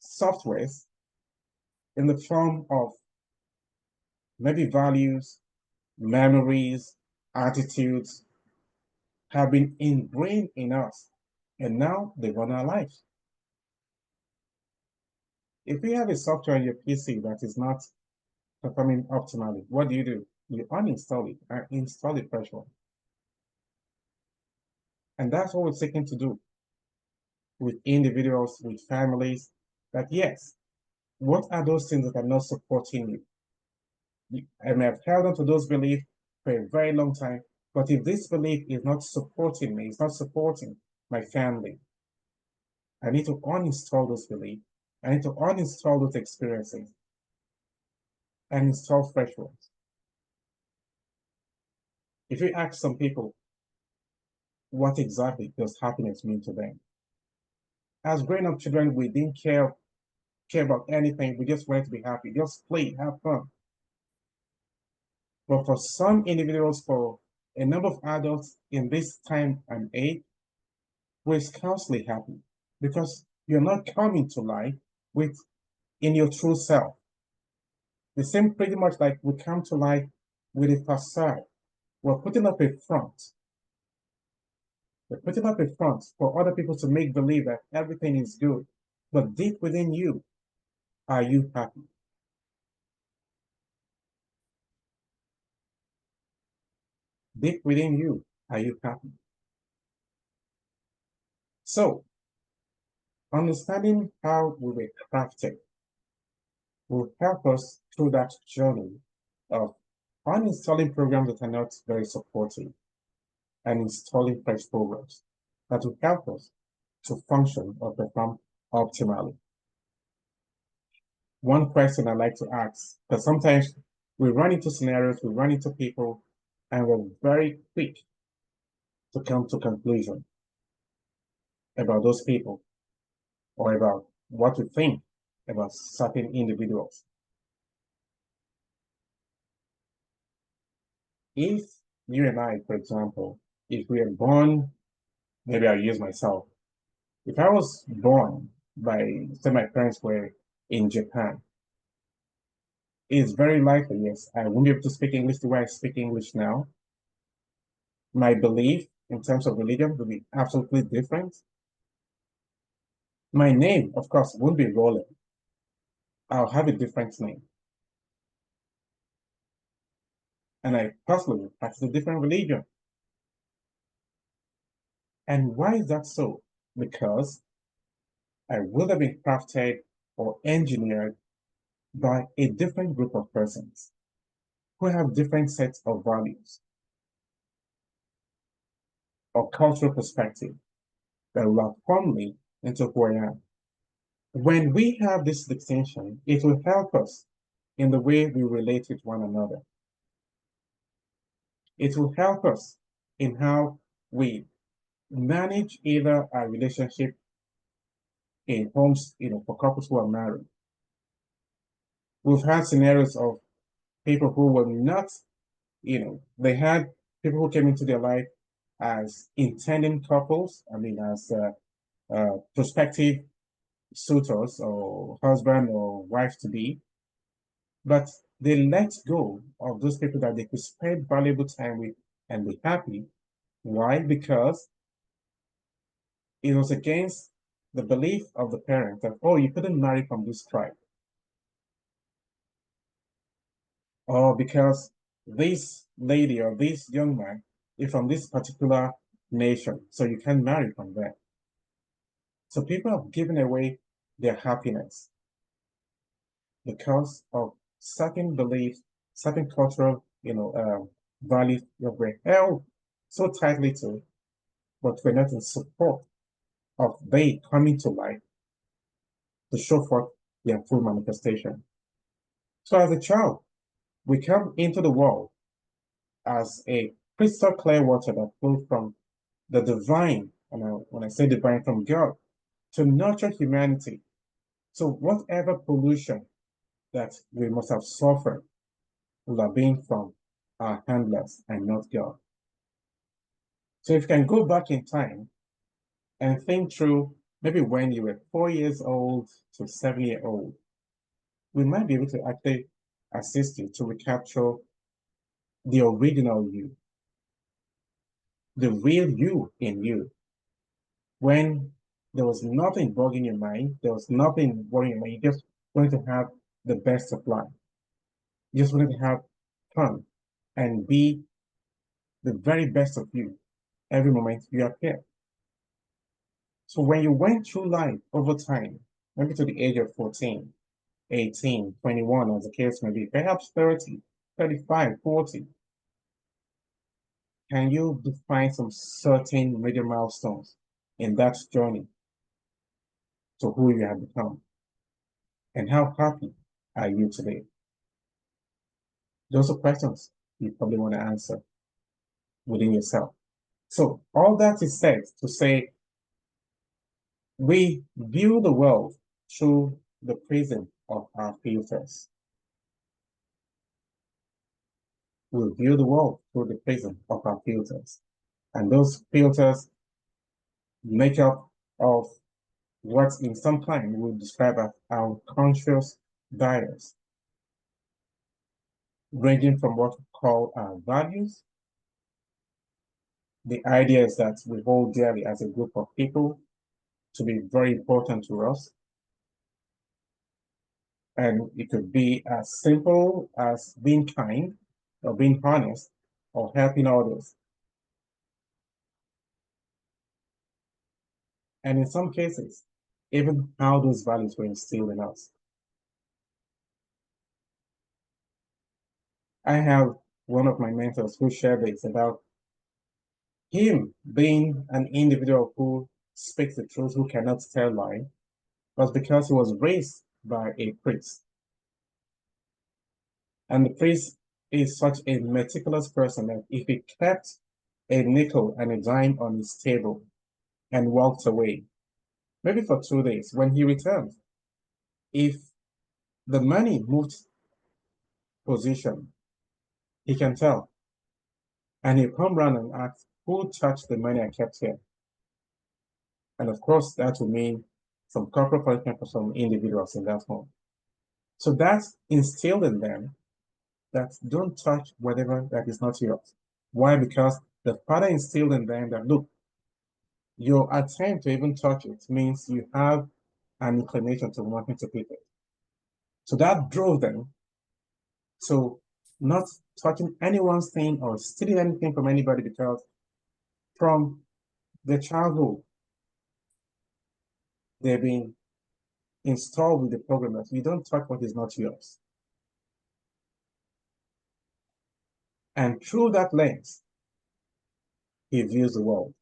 softwares in the form of maybe values, memories, attitudes have been ingrained in us, and now they run our lives. If you have a software on your PC that is not performing optimally, what do? You uninstall it and install a fresh one. And that's what we're seeking to do with individuals, with families, that yes, what are those things that are not supporting you? I may have held on to those beliefs for a very long time, but if this belief is not supporting me, it's not supporting my family, I need to uninstall those beliefs. I need to uninstall those experiences and install fresh ones. If you ask some people, what exactly does happiness mean to them? As grown up children, we didn't care about anything. We just wanted to be happy, just play, have fun. But for some individuals, for a number of adults in this time and age, we're scarcely happy because you're not coming to life with in your true self. The same pretty much like we come to life with a facade. We're putting up a front. We're putting up a front for other people to make believe that everything is good. But deep within you, are you happy? Deep within you, are you happy? So, understanding how we were crafted will help us through that journey of uninstalling programs that are not very supportive and installing fresh programs that will help us to function or perform optimally. One question I like to ask, because sometimes we run into scenarios, we run into people, and we're very quick to come to conclusion about those people or about what we think about certain individuals. If you and I, for example, if we are born, maybe I'll use myself. If I was born by, say, my parents were in Japan, it's very likely, yes, I won't be able to speak English the way I speak English now. My belief in terms of religion will be absolutely different. My name, of course, won't be Roland. I'll have a different name. And I personally practice a different religion. And why is that so? Because I would have been crafted or engineered by a different group of persons who have different sets of values or cultural perspective that will have formed me into who I am. When we have this distinction, it will help us in the way we relate with one another. It will help us in how we manage either our relationship in homes, for couples who are married. We've had scenarios of people who were not, they had people who came into their life as intending couples, as prospective suitors or husband or wife to be, but they let go of those people that they could spend valuable time with and be happy. Why? Because it was against the belief of the parent that, oh, you couldn't marry from this tribe. Or because this lady or this young man is from this particular nation, so you can't marry from there. So people have given away their happiness because of certain beliefs, certain cultural, values that were held so tightly to, but were not in support of they coming to life to show forth their full manifestation. So as a child, we come into the world as a crystal clear water that flows from the divine, and when I say divine, from God, to nurture humanity. So whatever pollution that we must have suffered will have been from our handlers and not God. So if you can go back in time and think through maybe when you were 4 years old to 7 year old, we might be able to actually assist you to recapture the original you, the real you in you. When there was nothing bugging your mind, there was nothing worrying your mind, you just wanted to have the best of life. You just wanted to have fun and be the very best of you every moment you appear. So when you went through life over time, maybe to the age of 14, 18, 21, as the case may be, perhaps 30, 35, 40, can you define some certain major milestones in that journey to who you have become? And how happy are you today? Those are questions you probably want to answer within yourself. So all that is said to say, we view the world through the prism of our filters. We view the world through the prism of our filters. And those filters make up of what in some time we would describe as our conscious bias, ranging from what we call our values. The idea is that we hold dearly as a group of people to be very important to us. And it could be as simple as being kind or being honest or helping others. And in some cases, even how those values were instilled in us. I have one of my mentors who shared this about him being an individual who speaks the truth, who cannot tell lie, was because he was raised by a priest. And the priest is such a meticulous person that if he kept a nickel and a dime on his table and walked away, maybe for 2 days, when he returned, if the money moved position, he can tell. And he'll come round and ask, who touched the money I kept here? And of course, that will mean some corporal punishment for some individuals in that home. So that's instilled in them that don't touch whatever that is not yours. Why? Because the father instilled in them that, look, your attempt to even touch it means you have an inclination to wanting to pick it. So that drove them to not touching anyone's thing or stealing anything from anybody, because from their childhood, they've been installed with the program that you don't touch what is not yours. And through that lens, he views the world.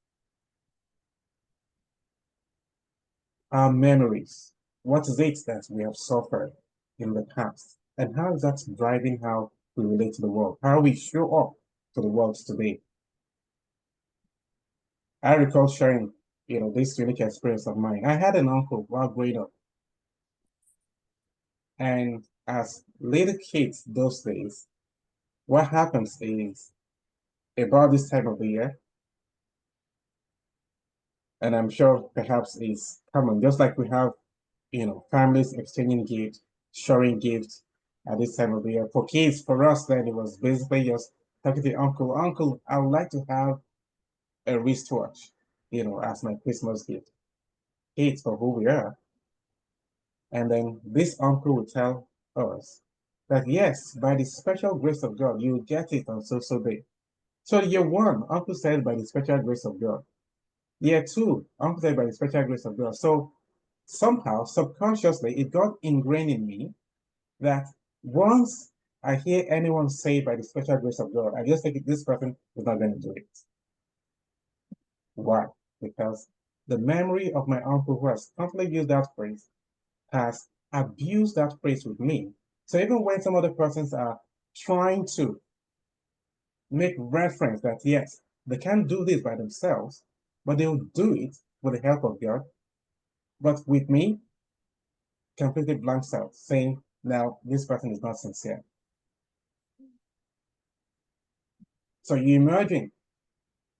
Our memories, what is it that we have suffered in the past? And how is that driving how we relate to the world, how we show up to the world today? I recall sharing, this unique experience of mine. I had an uncle while growing up. And as little kids those days, what happens is about this time of the year, and I'm sure perhaps it's common, just like we have, families exchanging gifts, sharing gifts at this time of the year. For kids, for us then, it was basically just talking to uncle, uncle, I would like to have a wristwatch, as my Christmas gift. Kids for who we are. And then this uncle would tell us that yes, by the special grace of God, you will get it on so day. So year one, uncle said by the special grace of God. Year two, uncle said by the special grace of God. So somehow, subconsciously, it got ingrained in me that once I hear anyone say by the special grace of God, I just think this person is not going to do it. Why? Because the memory of my uncle who has constantly used that phrase has abused that phrase with me. So even when some other persons are trying to make reference that yes, they can't do this by themselves, but they'll do it with the help of God. But with me, completely blanks out, saying, now this person is not sincere. So you imagine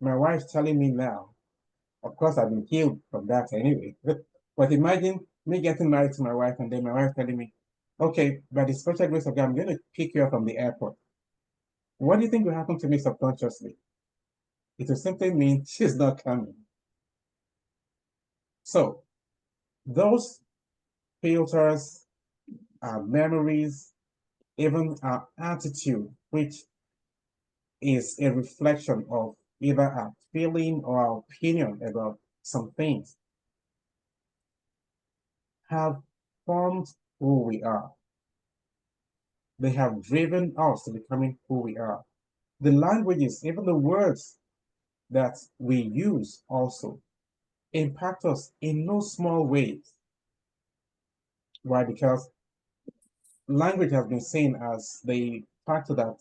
my wife telling me now, of course I've been healed from that anyway, But imagine me getting married to my wife and then my wife telling me, okay, by the special grace of God, I'm going to pick you up from the airport. What do you think will happen to me subconsciously? It will simply mean she's not coming. So those filters, our memories, even our attitude, which is a reflection of either our feeling or our opinion about some things, have formed who we are. They have driven us to becoming who we are. The languages, even the words that we use also impact us in no small ways. Why? Because language has been seen as the factor that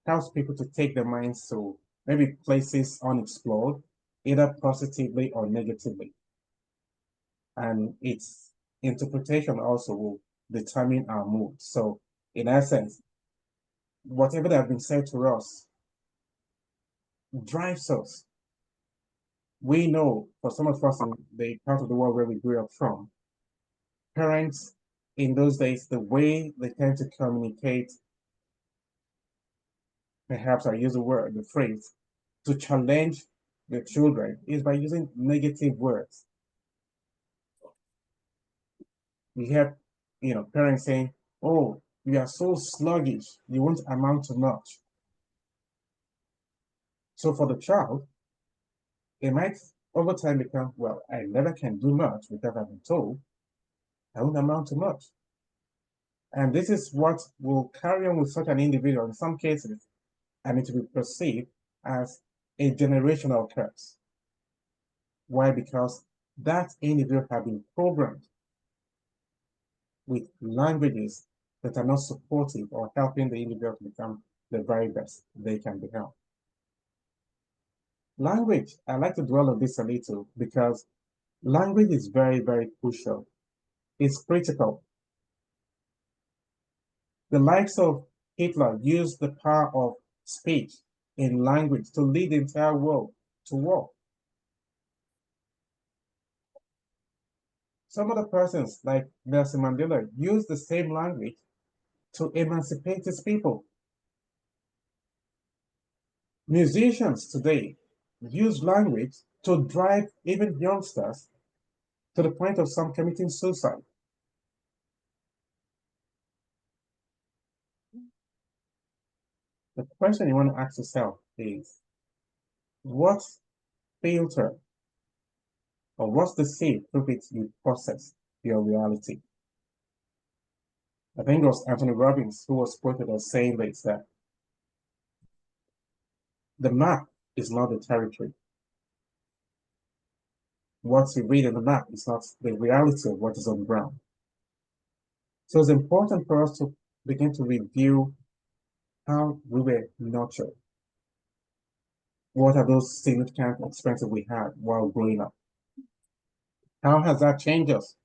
helps people to take their minds to maybe places unexplored, either positively or negatively. And its interpretation also will determine our mood. So, in essence, whatever that has been said to us drives us. We know, for some of us in the part of the world where we grew up from, parents in those days, the way they tend to communicate, perhaps I use the phrase, to challenge the children is by using negative words. We have, parents saying, "Oh, you are so sluggish, you won't amount to much." So for the child, it might over time become, "Well, I never can do much because I've been told I won't amount to much." And this is what will carry on with such an individual in some cases, and it will be perceived as a generational curse. Why? Because that individual has been programmed with languages that are not supportive or helping the individual to become the very best they can become. Language, I like to dwell on this a little because language is very, very crucial. It's critical. The likes of Hitler used the power of speech in language to lead the entire world to war. Some other persons, like Nelson Mandela, used the same language to emancipate his people. Musicians today use language to drive even youngsters to the point of some committing suicide. The question you want to ask yourself is, what filter or what's the seed through which you process your reality? I think it was Anthony Robbins who was quoted as saying this, that the map is not the territory. What you read in the map is not the reality of what is on the ground. So it's important for us to begin to review how we were nurtured. What are those significant experiences we had while growing up? How has that changed us?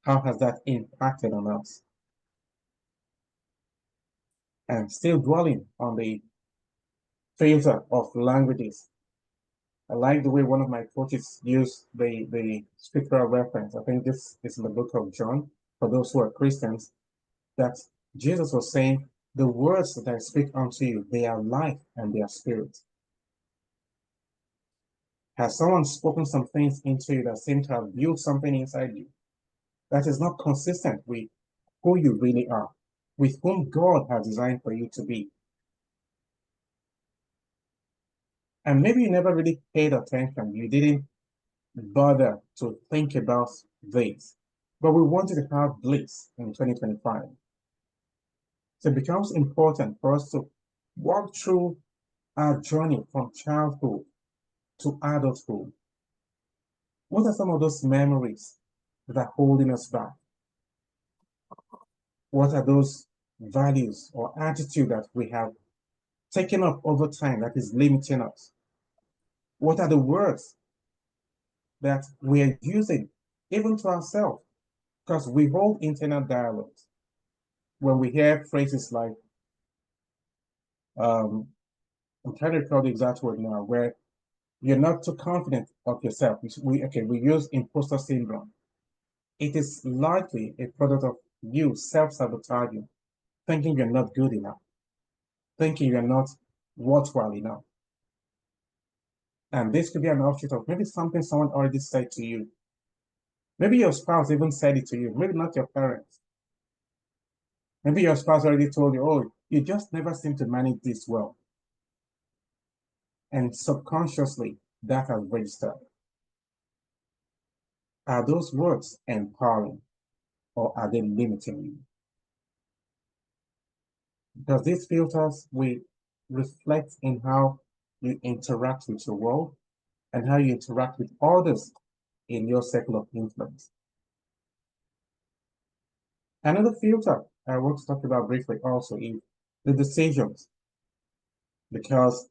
How has that impacted on us? And still dwelling on the filter of languages. I like the way one of my coaches used the scriptural reference. I think this is in the book of John, for those who are Christians, that Jesus was saying, the words that I speak unto you, they are life and they are spirit. Has someone spoken some things into you that seem to have built something inside you that is not consistent with who you really are, with whom God has designed for you to be? And maybe you never really paid attention. You didn't bother to think about this. But we wanted to have bliss in 2025. So it becomes important for us to walk through our journey from childhood to adulthood. What are some of those memories that are holding us back? What are those values or attitude that we have taken up over time that is limiting us? What are the words that we are using even to ourselves? Because we hold internal dialogues. When we hear phrases like, I'm trying to recall the exact word now, where you're not too confident of yourself. We use imposter syndrome. it is largely a product of you self-sabotaging, thinking you're not good enough, thinking you're not worthwhile enough. And this could be an offshoot of maybe something someone already said to you. Maybe your spouse even said it to you, maybe not your parents. Maybe your spouse already told you, oh, you just never seem to manage this well. And subconsciously, that has registered. Are those words empowering or are they limiting you? Because these filters will reflect in how you interact with your world and how you interact with others in your circle of influence. Another filter I want to talk about briefly also is the decisions, because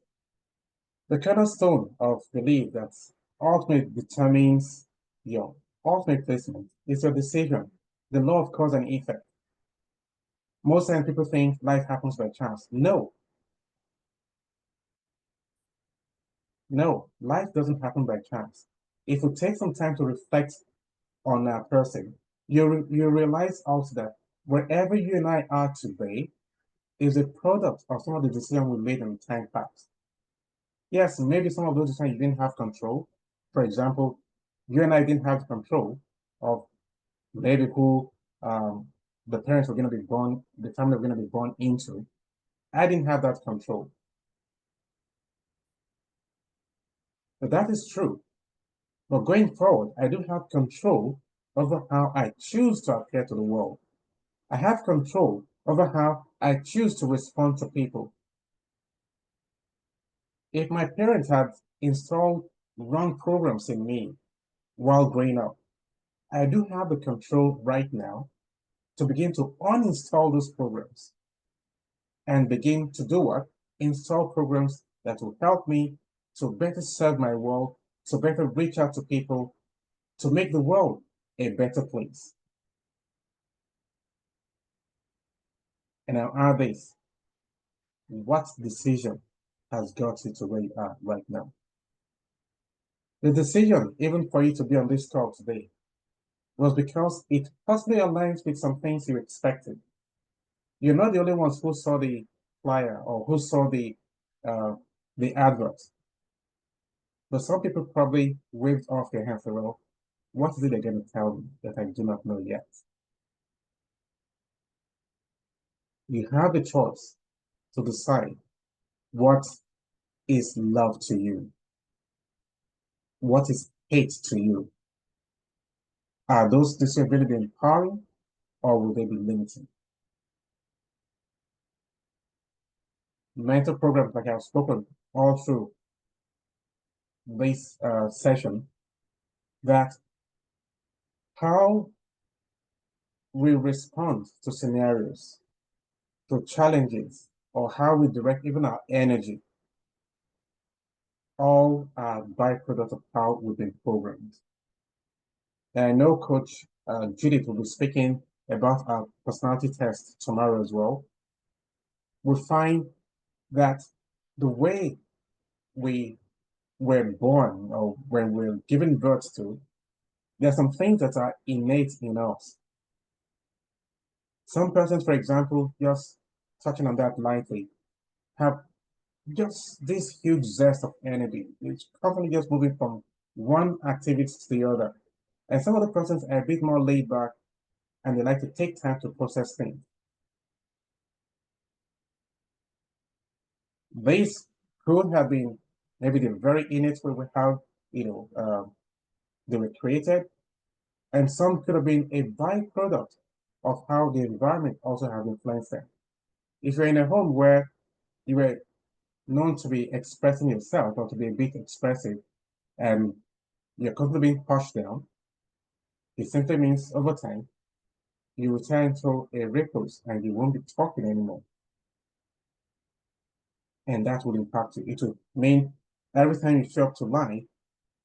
the cornerstone of belief that ultimately determines your ultimate placement is your decision, the law of cause and effect. Most times people think life happens by chance. No, life doesn't happen by chance. If you take some time to reflect on a person, you realize also that wherever you and I are today is a product of some of the decisions we made in time past. Yes, maybe some of those decisions you didn't have control. For example, you and I didn't have control of maybe who the parents were going to be born, the family were going to be born into. I didn't have that control. But that is true. But going forward, I do have control over how I choose to appear to the world. I have control over how I choose to respond to people. If my parents had installed wrong programs in me while growing up, I do have the control right now to begin to uninstall those programs and begin to do what? Install programs that will help me to better serve my world, to better reach out to people, to make the world a better place. And I'll add this. What decision has got you to where you are right now? The decision, even for you to be on this call today, was because it possibly aligns with some things you expected. You're not the only ones who saw the flyer or who saw the advert. But some people probably waved off their hands and, well, what is it they're going to tell me that I do not know yet? You have a choice to decide what is love to you, what is hate to you. Are those decisions going to be empowering or will they be limiting? Mental programs, like I've spoken all through this session, that how we respond to scenarios, to challenges, or how we direct even our energy, all are byproduct of how we've been programmed. And I know Coach Judith will be speaking about our personality test tomorrow as well. We find that the way we were born or when we're given birth to, there are some things that are innate in us. Some persons, for example, just touching on that lightly, have just this huge zest of energy. It's constantly just moving from one activity to the other. And some other persons are a bit more laid back and they like to take time to process things. These could have been maybe the very innate way we have, they were created, and some could have been a byproduct of how the environment also have influenced them. If you're in a home where you were known to be expressing yourself or to be a bit expressive and you're constantly being pushed down, it simply means over time you will turn into a recluse and you won't be talking anymore. And that will impact you. It will mean every time you show up to life,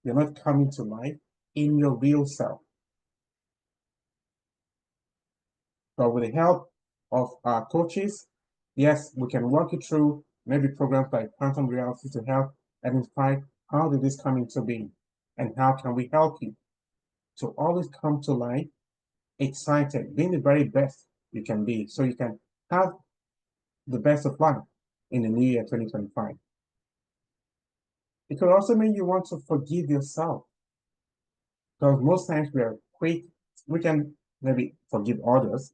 you're not coming to life in your real self. But with the help of our coaches, yes, we can walk you through maybe programs like quantum reality to help identify how did this come into being and how can we help you to always come to life excited, being the very best you can be, so you can have the best of life in the new year 2025. It could also mean you want to forgive yourself, because most times we are quick, we can maybe forgive others,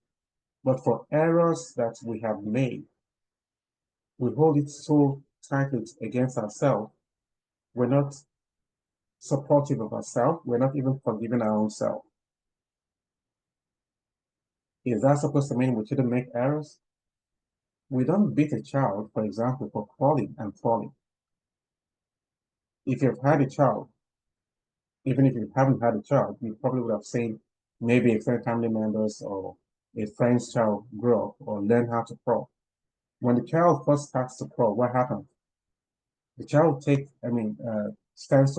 but for errors that we have made, we hold it so tightly against ourselves. We're not supportive of ourselves. We're not even forgiving our own self. Is that supposed to mean we shouldn't make errors? We don't beat a child, for example, for falling and falling. If you've had a child, even if you haven't had a child, you probably would have seen maybe extended family members or a friend's child grow up or learn how to crawl. When the child first starts to crawl, what happens? The child starts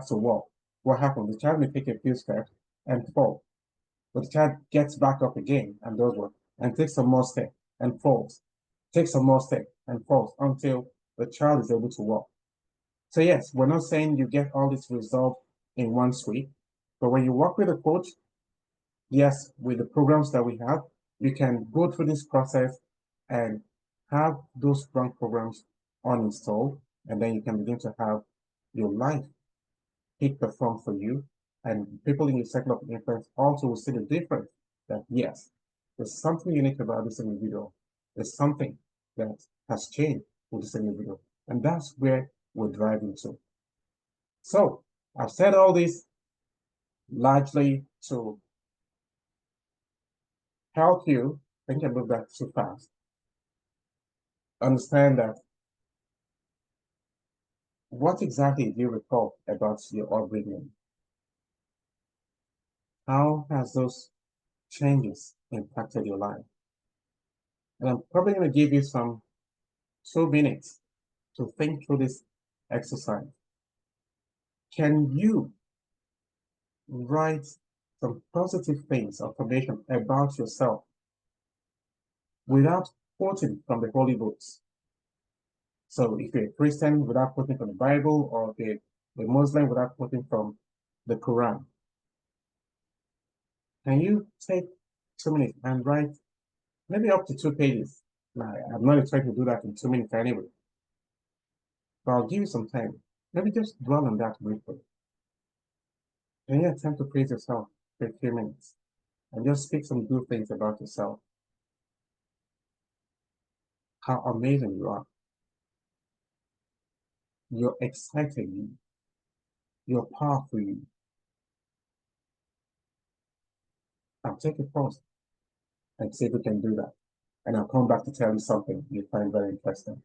to walk. What happens? The child may take a few steps and fall, but the child gets back up again and does what? And takes some more steps and falls, takes some more steps and falls until the child is able to walk. So yes, we're not saying you get all this resolved in one sweep, but when you work with a coach, yes, with the programs that we have, you can go through this process and have those strong programs uninstalled, and then you can begin to have your life peak perform for you, and people in your circle of influence also will see the difference that yes, there's something unique about this individual. There's something that has changed with this individual, and that's where we're driving to. So I've said all this largely to help you. I think I moved that too fast. Understand that what exactly do you recall about your upbringing? How has those changes impacted your life? And I'm probably going to give you some 2 minutes to think through this exercise. Can you write some positive things, information about yourself without quoting from the holy books? So if you're a Christian, without quoting from the Bible, or if you're a Muslim, without quoting from the Quran, can you take 2 minutes and write maybe up to 2 pages? Now, I'm not expecting to do that in 2 minutes anyway, but I'll give you some time. Maybe just dwell on that briefly. Can you attempt to praise yourself for a few minutes and just speak some good things about yourself? How amazing you are. You're exciting. You're powerful. I'll take a pause and see if we can do that. And I'll come back to tell you something you find very interesting.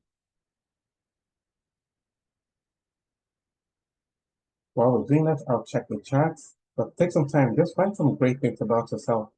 While we're doing that, I'll check the chats, but take some time. Just find some great things about yourself.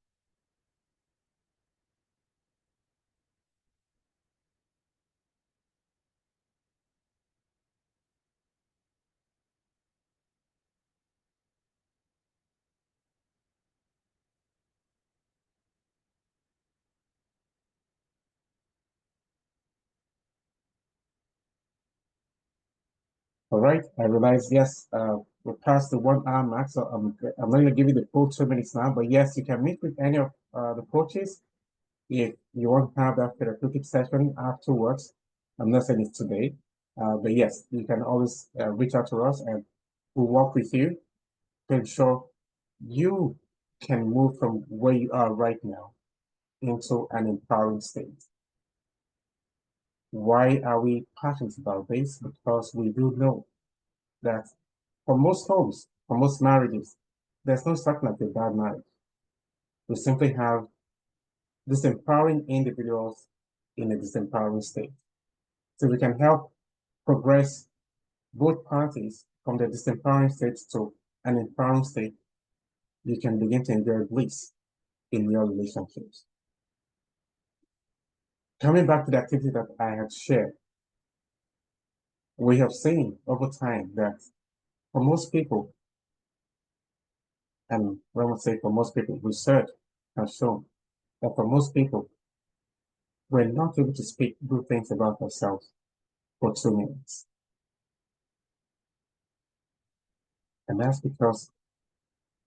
All right, I realize, yes, we're past the 1 hour mark, so I'm not going to give you the full 2 minutes now, but yes, you can meet with any of the coaches if you want to have that therapeutic session afterwards. I'm not saying it's today, but yes, you can always reach out to us and we'll work with you to ensure you can move from where you are right now into an empowering state. Why are we passionate about this? Because we do know that for most homes, for most marriages, there's no such like a bad marriage. We simply have disempowering individuals in a disempowering state. So we can help progress both parties from the disempowering state to an empowering state. You can begin to enjoy bliss in your relationships. Coming back to the activity that I had shared, we have seen over time that for most people, and when we say for most people, research has shown that for most people, we're not able to speak good things about ourselves for 2 minutes. And that's because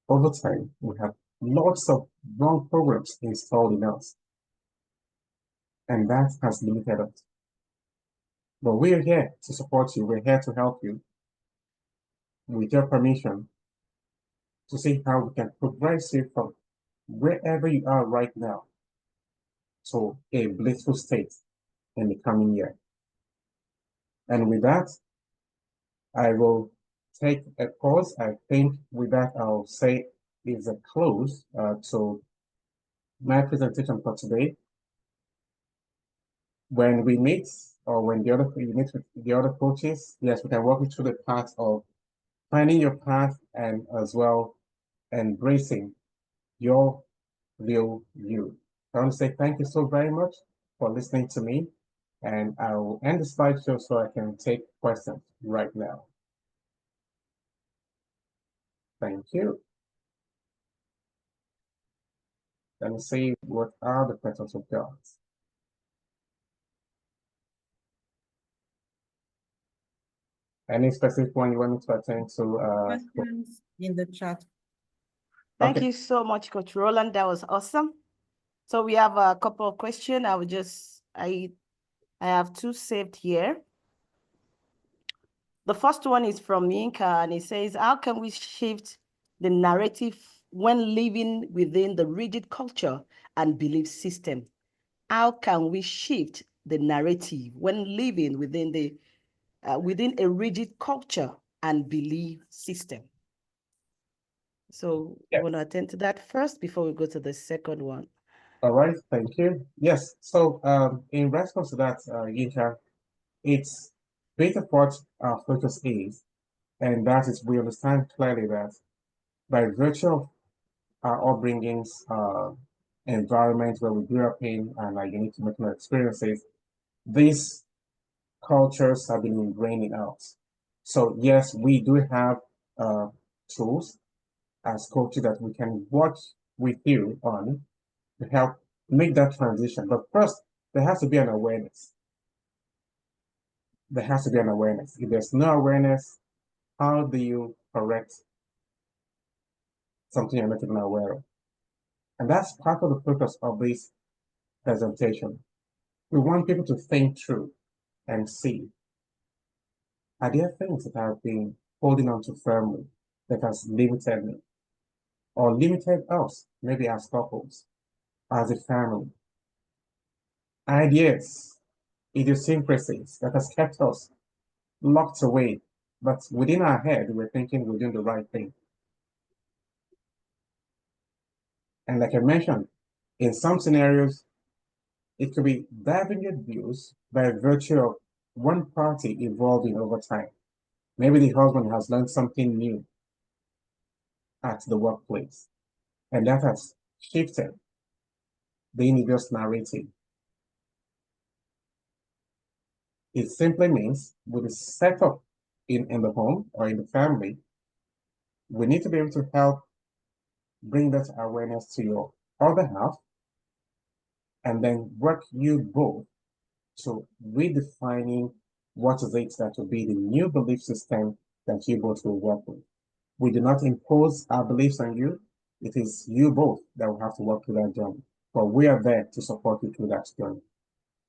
over time, we have lots of wrong programs installed in us, and that has limited us. But we're here to support you. We're here to help you with your permission to see how we can progress you from wherever you are right now to a blissful state in the coming year. And with that, I will take a pause. I think with that, I'll say is a close to my presentation for today. When we meet, or when you meet with the other coaches, yes, we can walk you through the path of finding your path and as well embracing your real you. I want to say thank you so very much for listening to me, and I will end the slideshow so I can take questions right now. Thank you. Let me see what are the questions we've got. Any specific one you want me to attend to? Questions in the chat. Thank Okay. you so much, Coach Roland. That was awesome. So we have a couple of questions. I have two saved here. The first one is from Yinka, and it says, how can we shift the narrative when living within the rigid culture and belief system? How can we shift the narrative when living within a rigid culture and belief system? So you want to attend to that first before we go to the second one? All right, thank you. Yes, so in response to that, Yinka, it's bit of what our focus is, and that is we understand clearly that by virtue of our upbringings, environment where we grew up in, and our unique emotional experiences, these cultures have been ingrained in us. So yes, we do have tools as coaches that we can work with you on to help make that transition. But first, there has to be an awareness. There has to be an awareness. If there's no awareness, how do you correct something you're not even aware of? And that's part of the purpose of this presentation. We want people to think through and see, are there things that I've been holding on to firmly that has limited me or limited us, maybe as couples, as a family? Ideas, idiosyncrasies that has kept us locked away, but within our head, we're thinking we're doing the right thing. And like I mentioned, in some scenarios, it could be divergent views by virtue of one party evolving over time. Maybe the husband has learned something new at the workplace, and that has shifted the universe narrative. It simply means with the setup in the home or in the family, we need to be able to help bring that awareness to your other half and then work you both to redefining what is it that will be the new belief system that you both will work with. We do not impose our beliefs on you. It is you both that will have to work through that journey. But we are there to support you through that journey.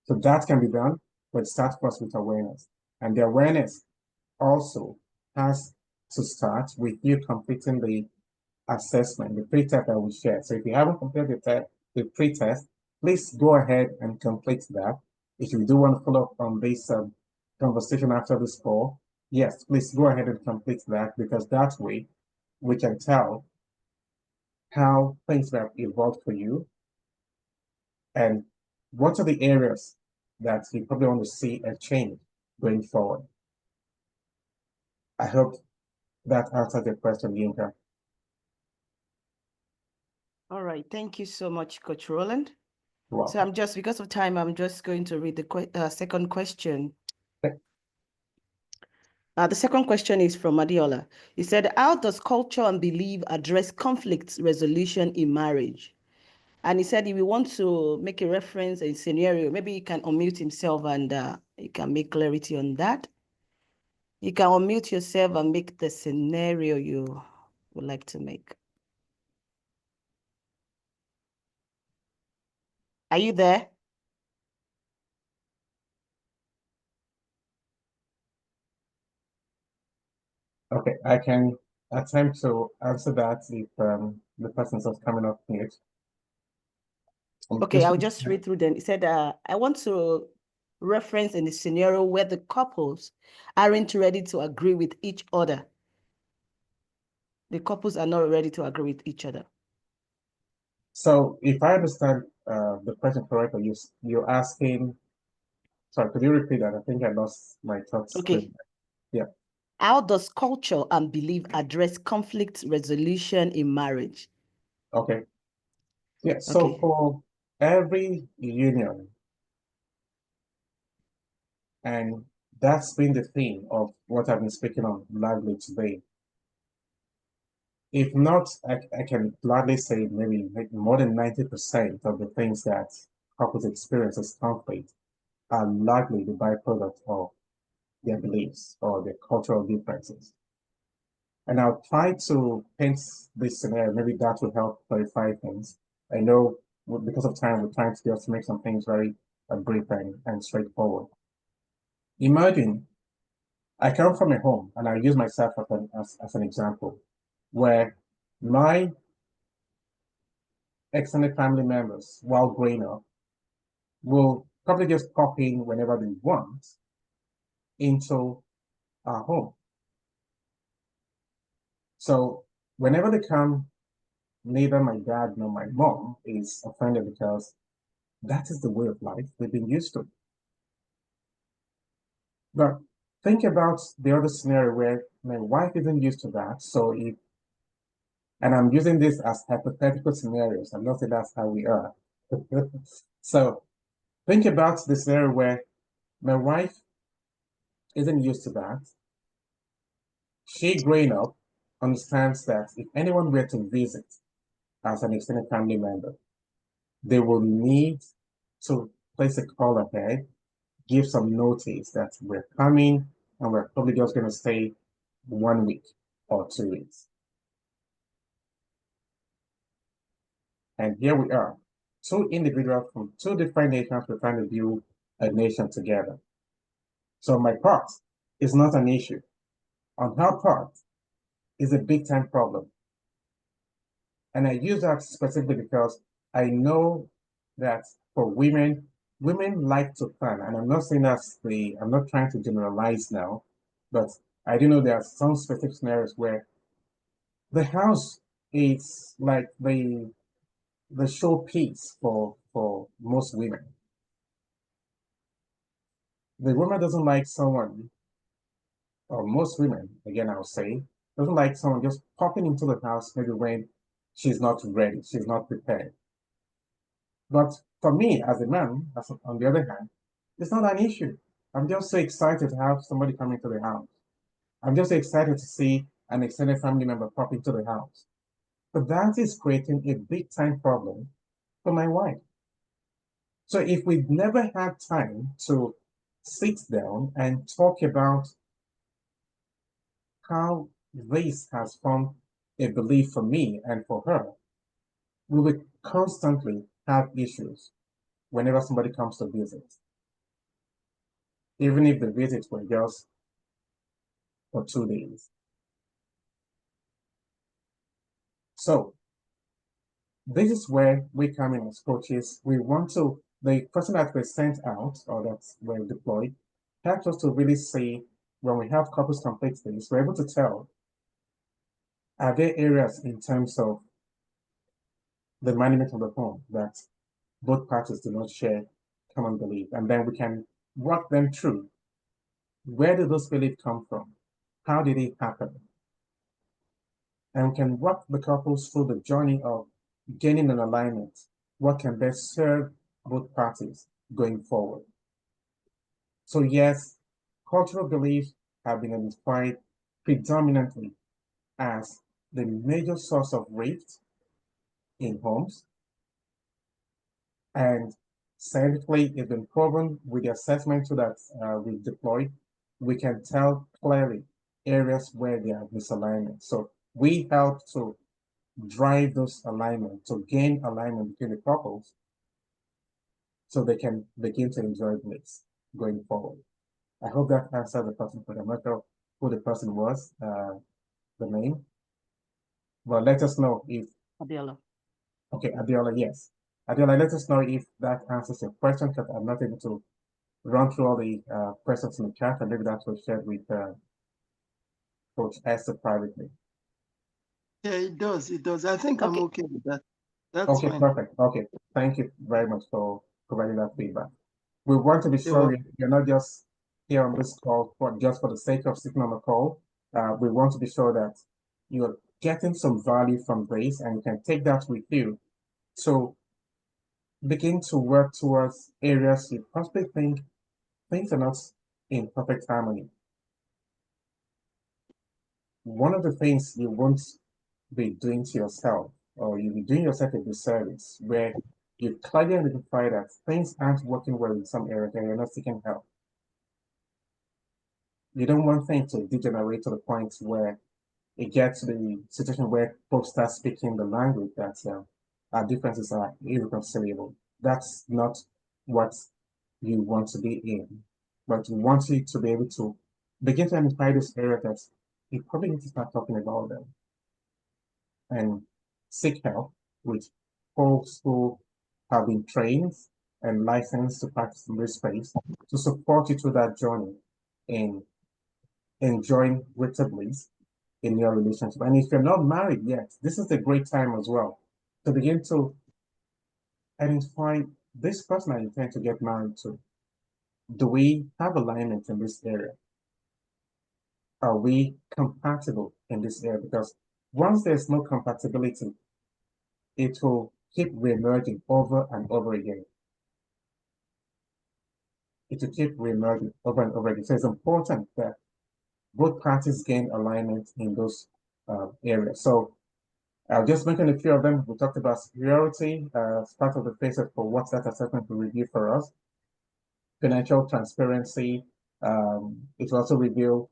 So that can be done, but start first with awareness. And the awareness also has to start with you completing the assessment, the pre-test that we shared. So if you haven't completed the pre-test, please go ahead and complete that. If you do want to follow up on this conversation after this call, yes, please go ahead and complete that, because that way we can tell how things have evolved for you and what are the areas that you probably want to see a change going forward. I hope that answered the question, Yinka. All right. Thank you so much, Coach Roland. Wow. So because of time, I'm just going to read the second question. Okay. The second question is from Adiola. He said, how does culture and belief address conflict resolution in marriage? And he said, if we want to make a reference, a scenario, maybe he can unmute himself and he can make clarity on that. You can unmute yourself and make the scenario you would like to make. Are you there? Okay, I can attempt to answer that if the person's just coming up mute. Okay, I'll just read through them. It said, I want to reference in the scenario where the couples aren't ready to agree with each other. The couples are not ready to agree with each other. So if I understand the question correctly, you're asking, sorry, could you repeat that? I think I lost my thoughts. Okay. Yeah. How does culture and belief address conflict resolution in marriage? Okay. Yeah, so Okay. for every union, and that's been the theme of what I've been speaking on largely today. If not, I can gladly say maybe more than 90% of the things that couples experience as conflict are largely the byproduct of their beliefs or their cultural differences. And I'll try to paint this scenario. Maybe that will help clarify things. I know because of time, we're trying to just make some things very brief and straightforward. Imagine I come from a home, and I use myself as an example, where my extended family members, while growing up, will probably just pop in whenever they want into our home. So whenever they come, neither my dad nor my mom is offended because that is the way of life they've been used to. But think about the other scenario where my wife isn't used to that. So if, and I'm using this as hypothetical scenarios, I'm not saying that's how we are. So think about the scenario where my wife isn't used to that. She, growing up, understands that if anyone were to visit as an extended family member, they will need to place a call ahead, give some notice that we're coming and we're probably just going to stay 1 week or 2 weeks. And here we are, two individuals from two different nations, we're trying to build a nation together. So my part is not an issue. On her part is a big time problem. And I use that specifically because I know that for women, women like to plan. And I'm not saying I'm not trying to generalize now, but I do know there are some specific scenarios where the house is like the showpiece for most women. The woman doesn't like someone, or most women, again, I'll say, doesn't like someone just popping into the house maybe when she's not ready, she's not prepared. But for me, as a man, on the other hand, it's not an issue. I'm just so excited to have somebody come into the house. I'm just excited to see an extended family member pop into the house. But that is creating a big time problem for my wife. So if we never had time to sit down and talk about how this has formed a belief for me and for her, we will constantly have issues whenever somebody comes to visit. Even if the visits were just for 2 days. So this is where we come in as coaches. We want the person that we're sent out or that we're deployed helps us to really see when we have couples complete things, we're able to tell, are there areas in terms of the management of the home that both parties do not share common belief? And then we can walk them through, where did those beliefs come from? How did it happen? And we can walk the couples through the journey of gaining an alignment, what can best serve both parties going forward. So yes, cultural beliefs have been identified predominantly as the major source of rift in homes. And scientifically, it's been proven with the assessment that we've deployed, we can tell clearly areas where there are misalignment. So we help to drive those alignment, to gain alignment between the couples so they can begin to enjoy Bliss going forward. I hope that answered the person for the matter who the person was, the name. But let us know if, Adiola. okay, Adiola, yes. Adiola, let us know if that answers your question, because I'm not able to run through all the questions in the chat, and maybe that was shared with Coach Esther privately. Yeah, it does. It does. I think I'm okay with that. That's Okay, fine. perfect. Okay, thank you very much for providing that feedback. We want to be You're sure welcome. you're not just here on this call for just for the sake of sitting on the call. We want to be sure that you're getting some value from this, and you can take that with you. So begin to work towards areas you possibly think things are not in perfect harmony. One of the things you won't be doing to yourself, or you'll be doing yourself a disservice, where you clearly identify that things aren't working well in some areas and you're not seeking help. You don't want things to degenerate to the point where it gets to the situation where folks start speaking the language that our differences are irreconcilable. That's not what you want to be in, but you want you to be able to begin to identify those areas that you probably need to start talking about them and seek help with folks who have been trained and licensed to practice in this space to support you through that journey in enjoying greater bliss in your relationship. And if you're not married yet, this is a great time as well to begin to identify this person I intend to get married to. Do we have alignment in this area? Are we compatible in this area? Because once there's no compatibility, it will keep reemerging over and over again. It will keep reemerging over and over again. So it's important that both parties gain alignment in those areas. So I'll just mention a few of them. We talked about superiority as part of the basis for what that assessment will review for us. Financial transparency. It will also reveal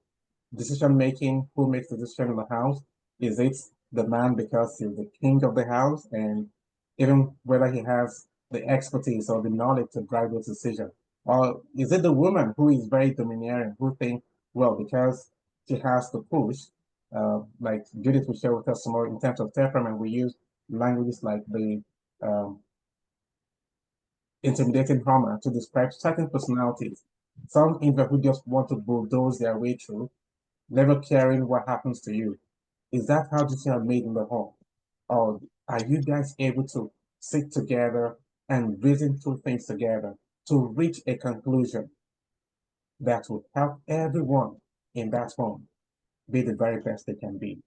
decision making, who makes the decision in the house. Is it the man because he's the king of the house, and even whether he has the expertise or the knowledge to drive those decisions? Or is it the woman who is very domineering, who think, well, because she has to push, like Judith will share with us some more in terms of temperament, we use languages like the intimidating Homer to describe certain personalities. Some who just want to bulldoze their way through, never caring what happens to you. Is that how decisions are made in the home? Or are you guys able to sit together and reason through things together to reach a conclusion that will help everyone in that home be the very best they can be?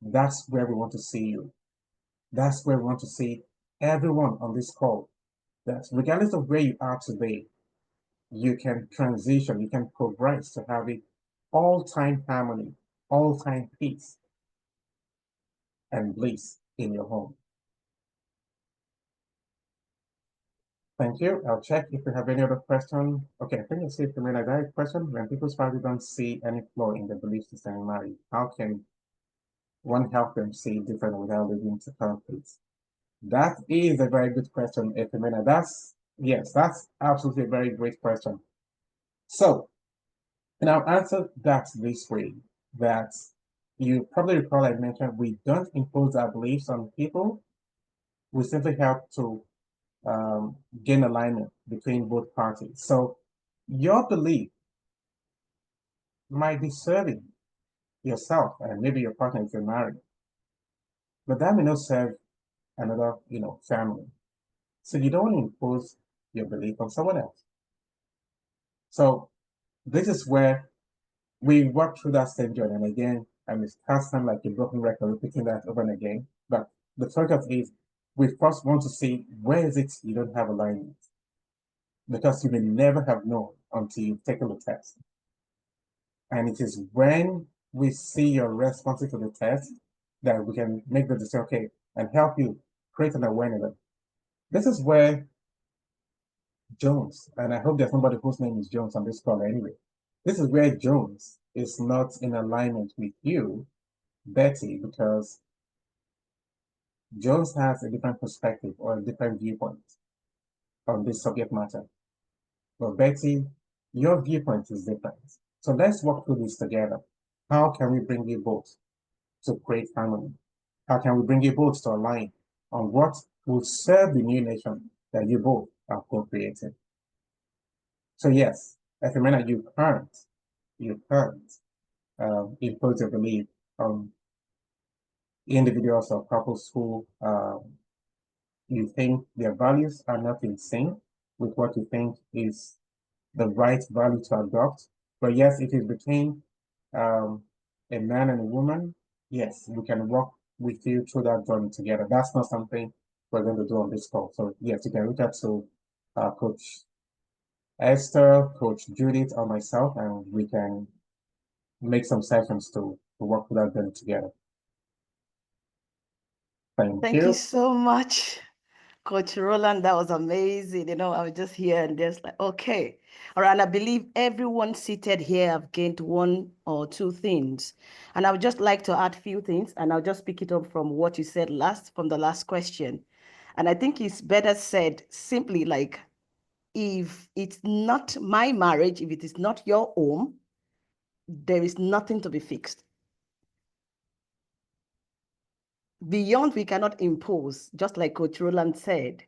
That's where we want to see you. That's where we want to see everyone on this call. That regardless of where you are today, you can transition, you can progress to having all-time harmony, all-time peace, and bliss in your home. Thank you. I'll check if we have any other question. Okay, I think it's safe to make a direct question. When people's family don't see any flaw in the belief system in marriage, how can one help them see different without leading to conflict? That is a very good question, Efemena. That's absolutely a very great question. So, and I'll answer that this way, that you probably recall I mentioned we don't impose our beliefs on people. We simply help to gain alignment between both parties. So your belief might be serving yourself and maybe your partner if you're married, but that may not serve another, family. So you don't want to impose your belief on someone else. So this is where we work through that same journey. And again, I mean, it sound like a broken record, repeating that over and again. But the focus is we first want to see where is it you don't have alignment, because you may never have known until you've taken the test. And it is when we see your responses to the test that we can make the decision, okay, and help you create an awareness. This is where Jones, and I hope there's somebody whose name is Jones on this call anyway. This is where Jones is not in alignment with you, Betty, because Jones has a different perspective or a different viewpoint. on this subject matter. But Betty, your viewpoint is different. So let's walk through this together. How can we bring you both to create harmony? How can we bring you both to align on what will serve the new nation that you both are co-creating? So yes, as a man, you can't impose your belief on individuals or couples who you think their values are not in sync with what you think is the right value to adopt. But yes, it is between a man and a woman. Yes, we can walk with you through that journey together. That's not something we're going to do on this call. So yes, you can reach out to Coach Esther, Coach Judith, or myself, and we can make some sessions to work through that journey together. Thank you so much, Coach Roland. That was amazing. You know, I was just here and just like, okay. All right. And I believe everyone seated here have gained one or two things. And I would just like to add a few things, and I'll just pick it up from what you said from the last question. And I think it's better said simply like, if it's not my marriage, if it is not your home, there is nothing to be fixed. Beyond, we cannot impose, just like Coach Roland said.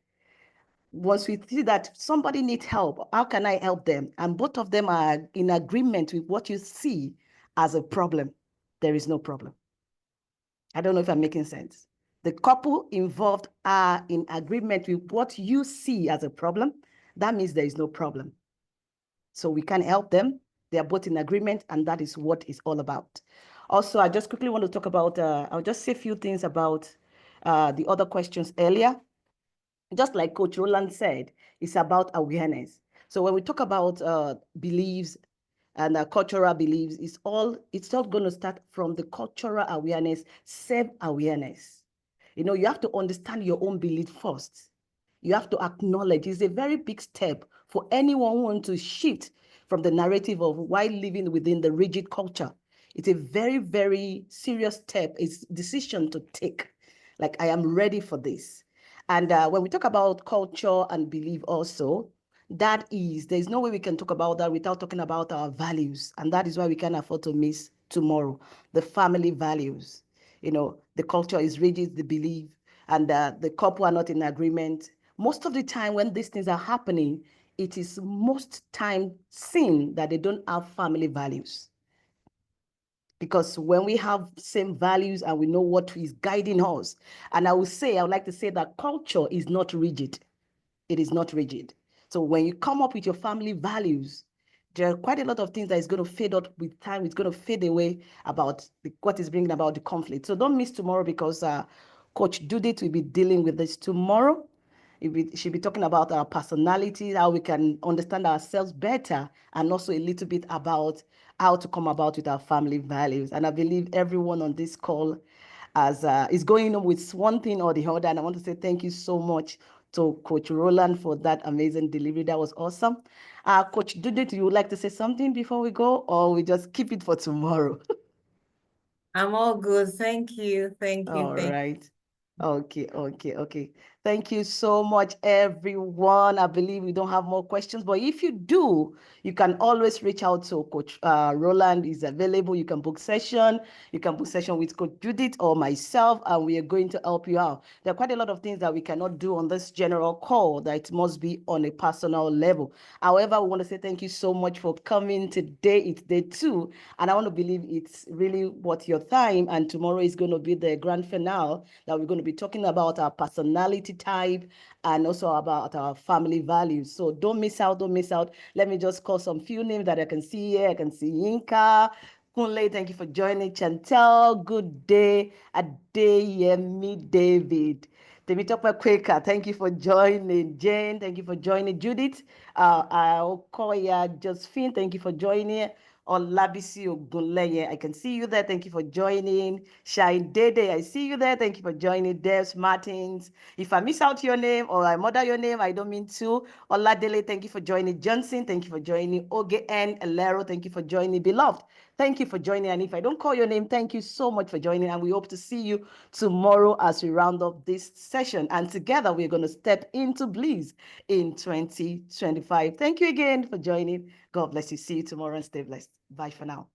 Once we see that somebody needs help, how can I help them? And both of them are in agreement with what you see as a problem, there is no problem. I don't know if I'm making sense. The couple involved are in agreement with what you see as a problem. That means there is no problem. So we can help them. They are both in agreement, and that is what it's all about. Also, I just quickly want to talk about, I'll just say a few things about the other questions earlier. Just like Coach Roland said, it's about awareness. So when we talk about beliefs and cultural beliefs, it's all going to start from the cultural awareness, self-awareness. You know, you have to understand your own belief first. You have to acknowledge it's a very big step for anyone who wants to shift from the narrative of why living within the rigid culture. It's a very, very serious step. It's a decision to take. Like, I am ready for this. And when we talk about culture and belief also, there's no way we can talk about that without talking about our values. And that is why we can't afford to miss tomorrow, the family values. You know, the culture is rigid, the belief, and the couple are not in agreement. Most of the time when these things are happening, it is most time seen that they don't have family values. Because when we have same values and we know what is guiding us, and I would like to say that culture is not rigid. It is not rigid. So when you come up with your family values, there are quite a lot of things that is going to fade out with time. It's going to fade away about what is bringing about the conflict. So don't miss tomorrow, because Coach Judith will be dealing with this tomorrow. She'll be talking about our personality, how we can understand ourselves better, and also a little bit about how to come about with our family values. And I believe everyone on this call is going on with one thing or the other. And I want to say thank you so much to Coach Roland for that amazing delivery. That was awesome. Coach Judith, you would like to say something before we go, or we just keep it for tomorrow? I'm all good. Thank you. Thank you. All right. Okay. Thank you so much, everyone. I believe we don't have more questions, but if you do, you can always reach out to Coach Roland is available. You can book session. You can book session with Coach Judith or myself, and we are going to help you out. There are quite a lot of things that we cannot do on this general call, that it must be on a personal level. However, we want to say thank you so much for coming today. It's day 2, and I want to believe it's really worth your time. And tomorrow is going to be the grand finale, that we're going to be talking about our personality type and also about our family values. So don't miss out. Let me just call some few names that I can see here. I can see Yinka, Kunle, thank you for joining. Chantel, good day. Adeyemi David. Temitope Quaker, thank you for joining. Jane, thank you for joining. Judith, Okoya Josephine, thank you for joining. Olabisi Ogunleye, I can see you there. Thank you for joining. Shine Dede, I see you there. Thank you for joining. Devs Martins. If I miss out your name or I murder your name, I don't mean to. Oladele, thank you for joining. Johnson, thank you for joining. Oge N. Elero, thank you for joining. Beloved, Thank you for joining. And if I don't call your name, thank you so much for joining. And we hope to see you tomorrow as we round up this session. And together we're going to step into Bliss in 2025. Thank you again for joining. God bless you. See you tomorrow and stay blessed. Bye for now.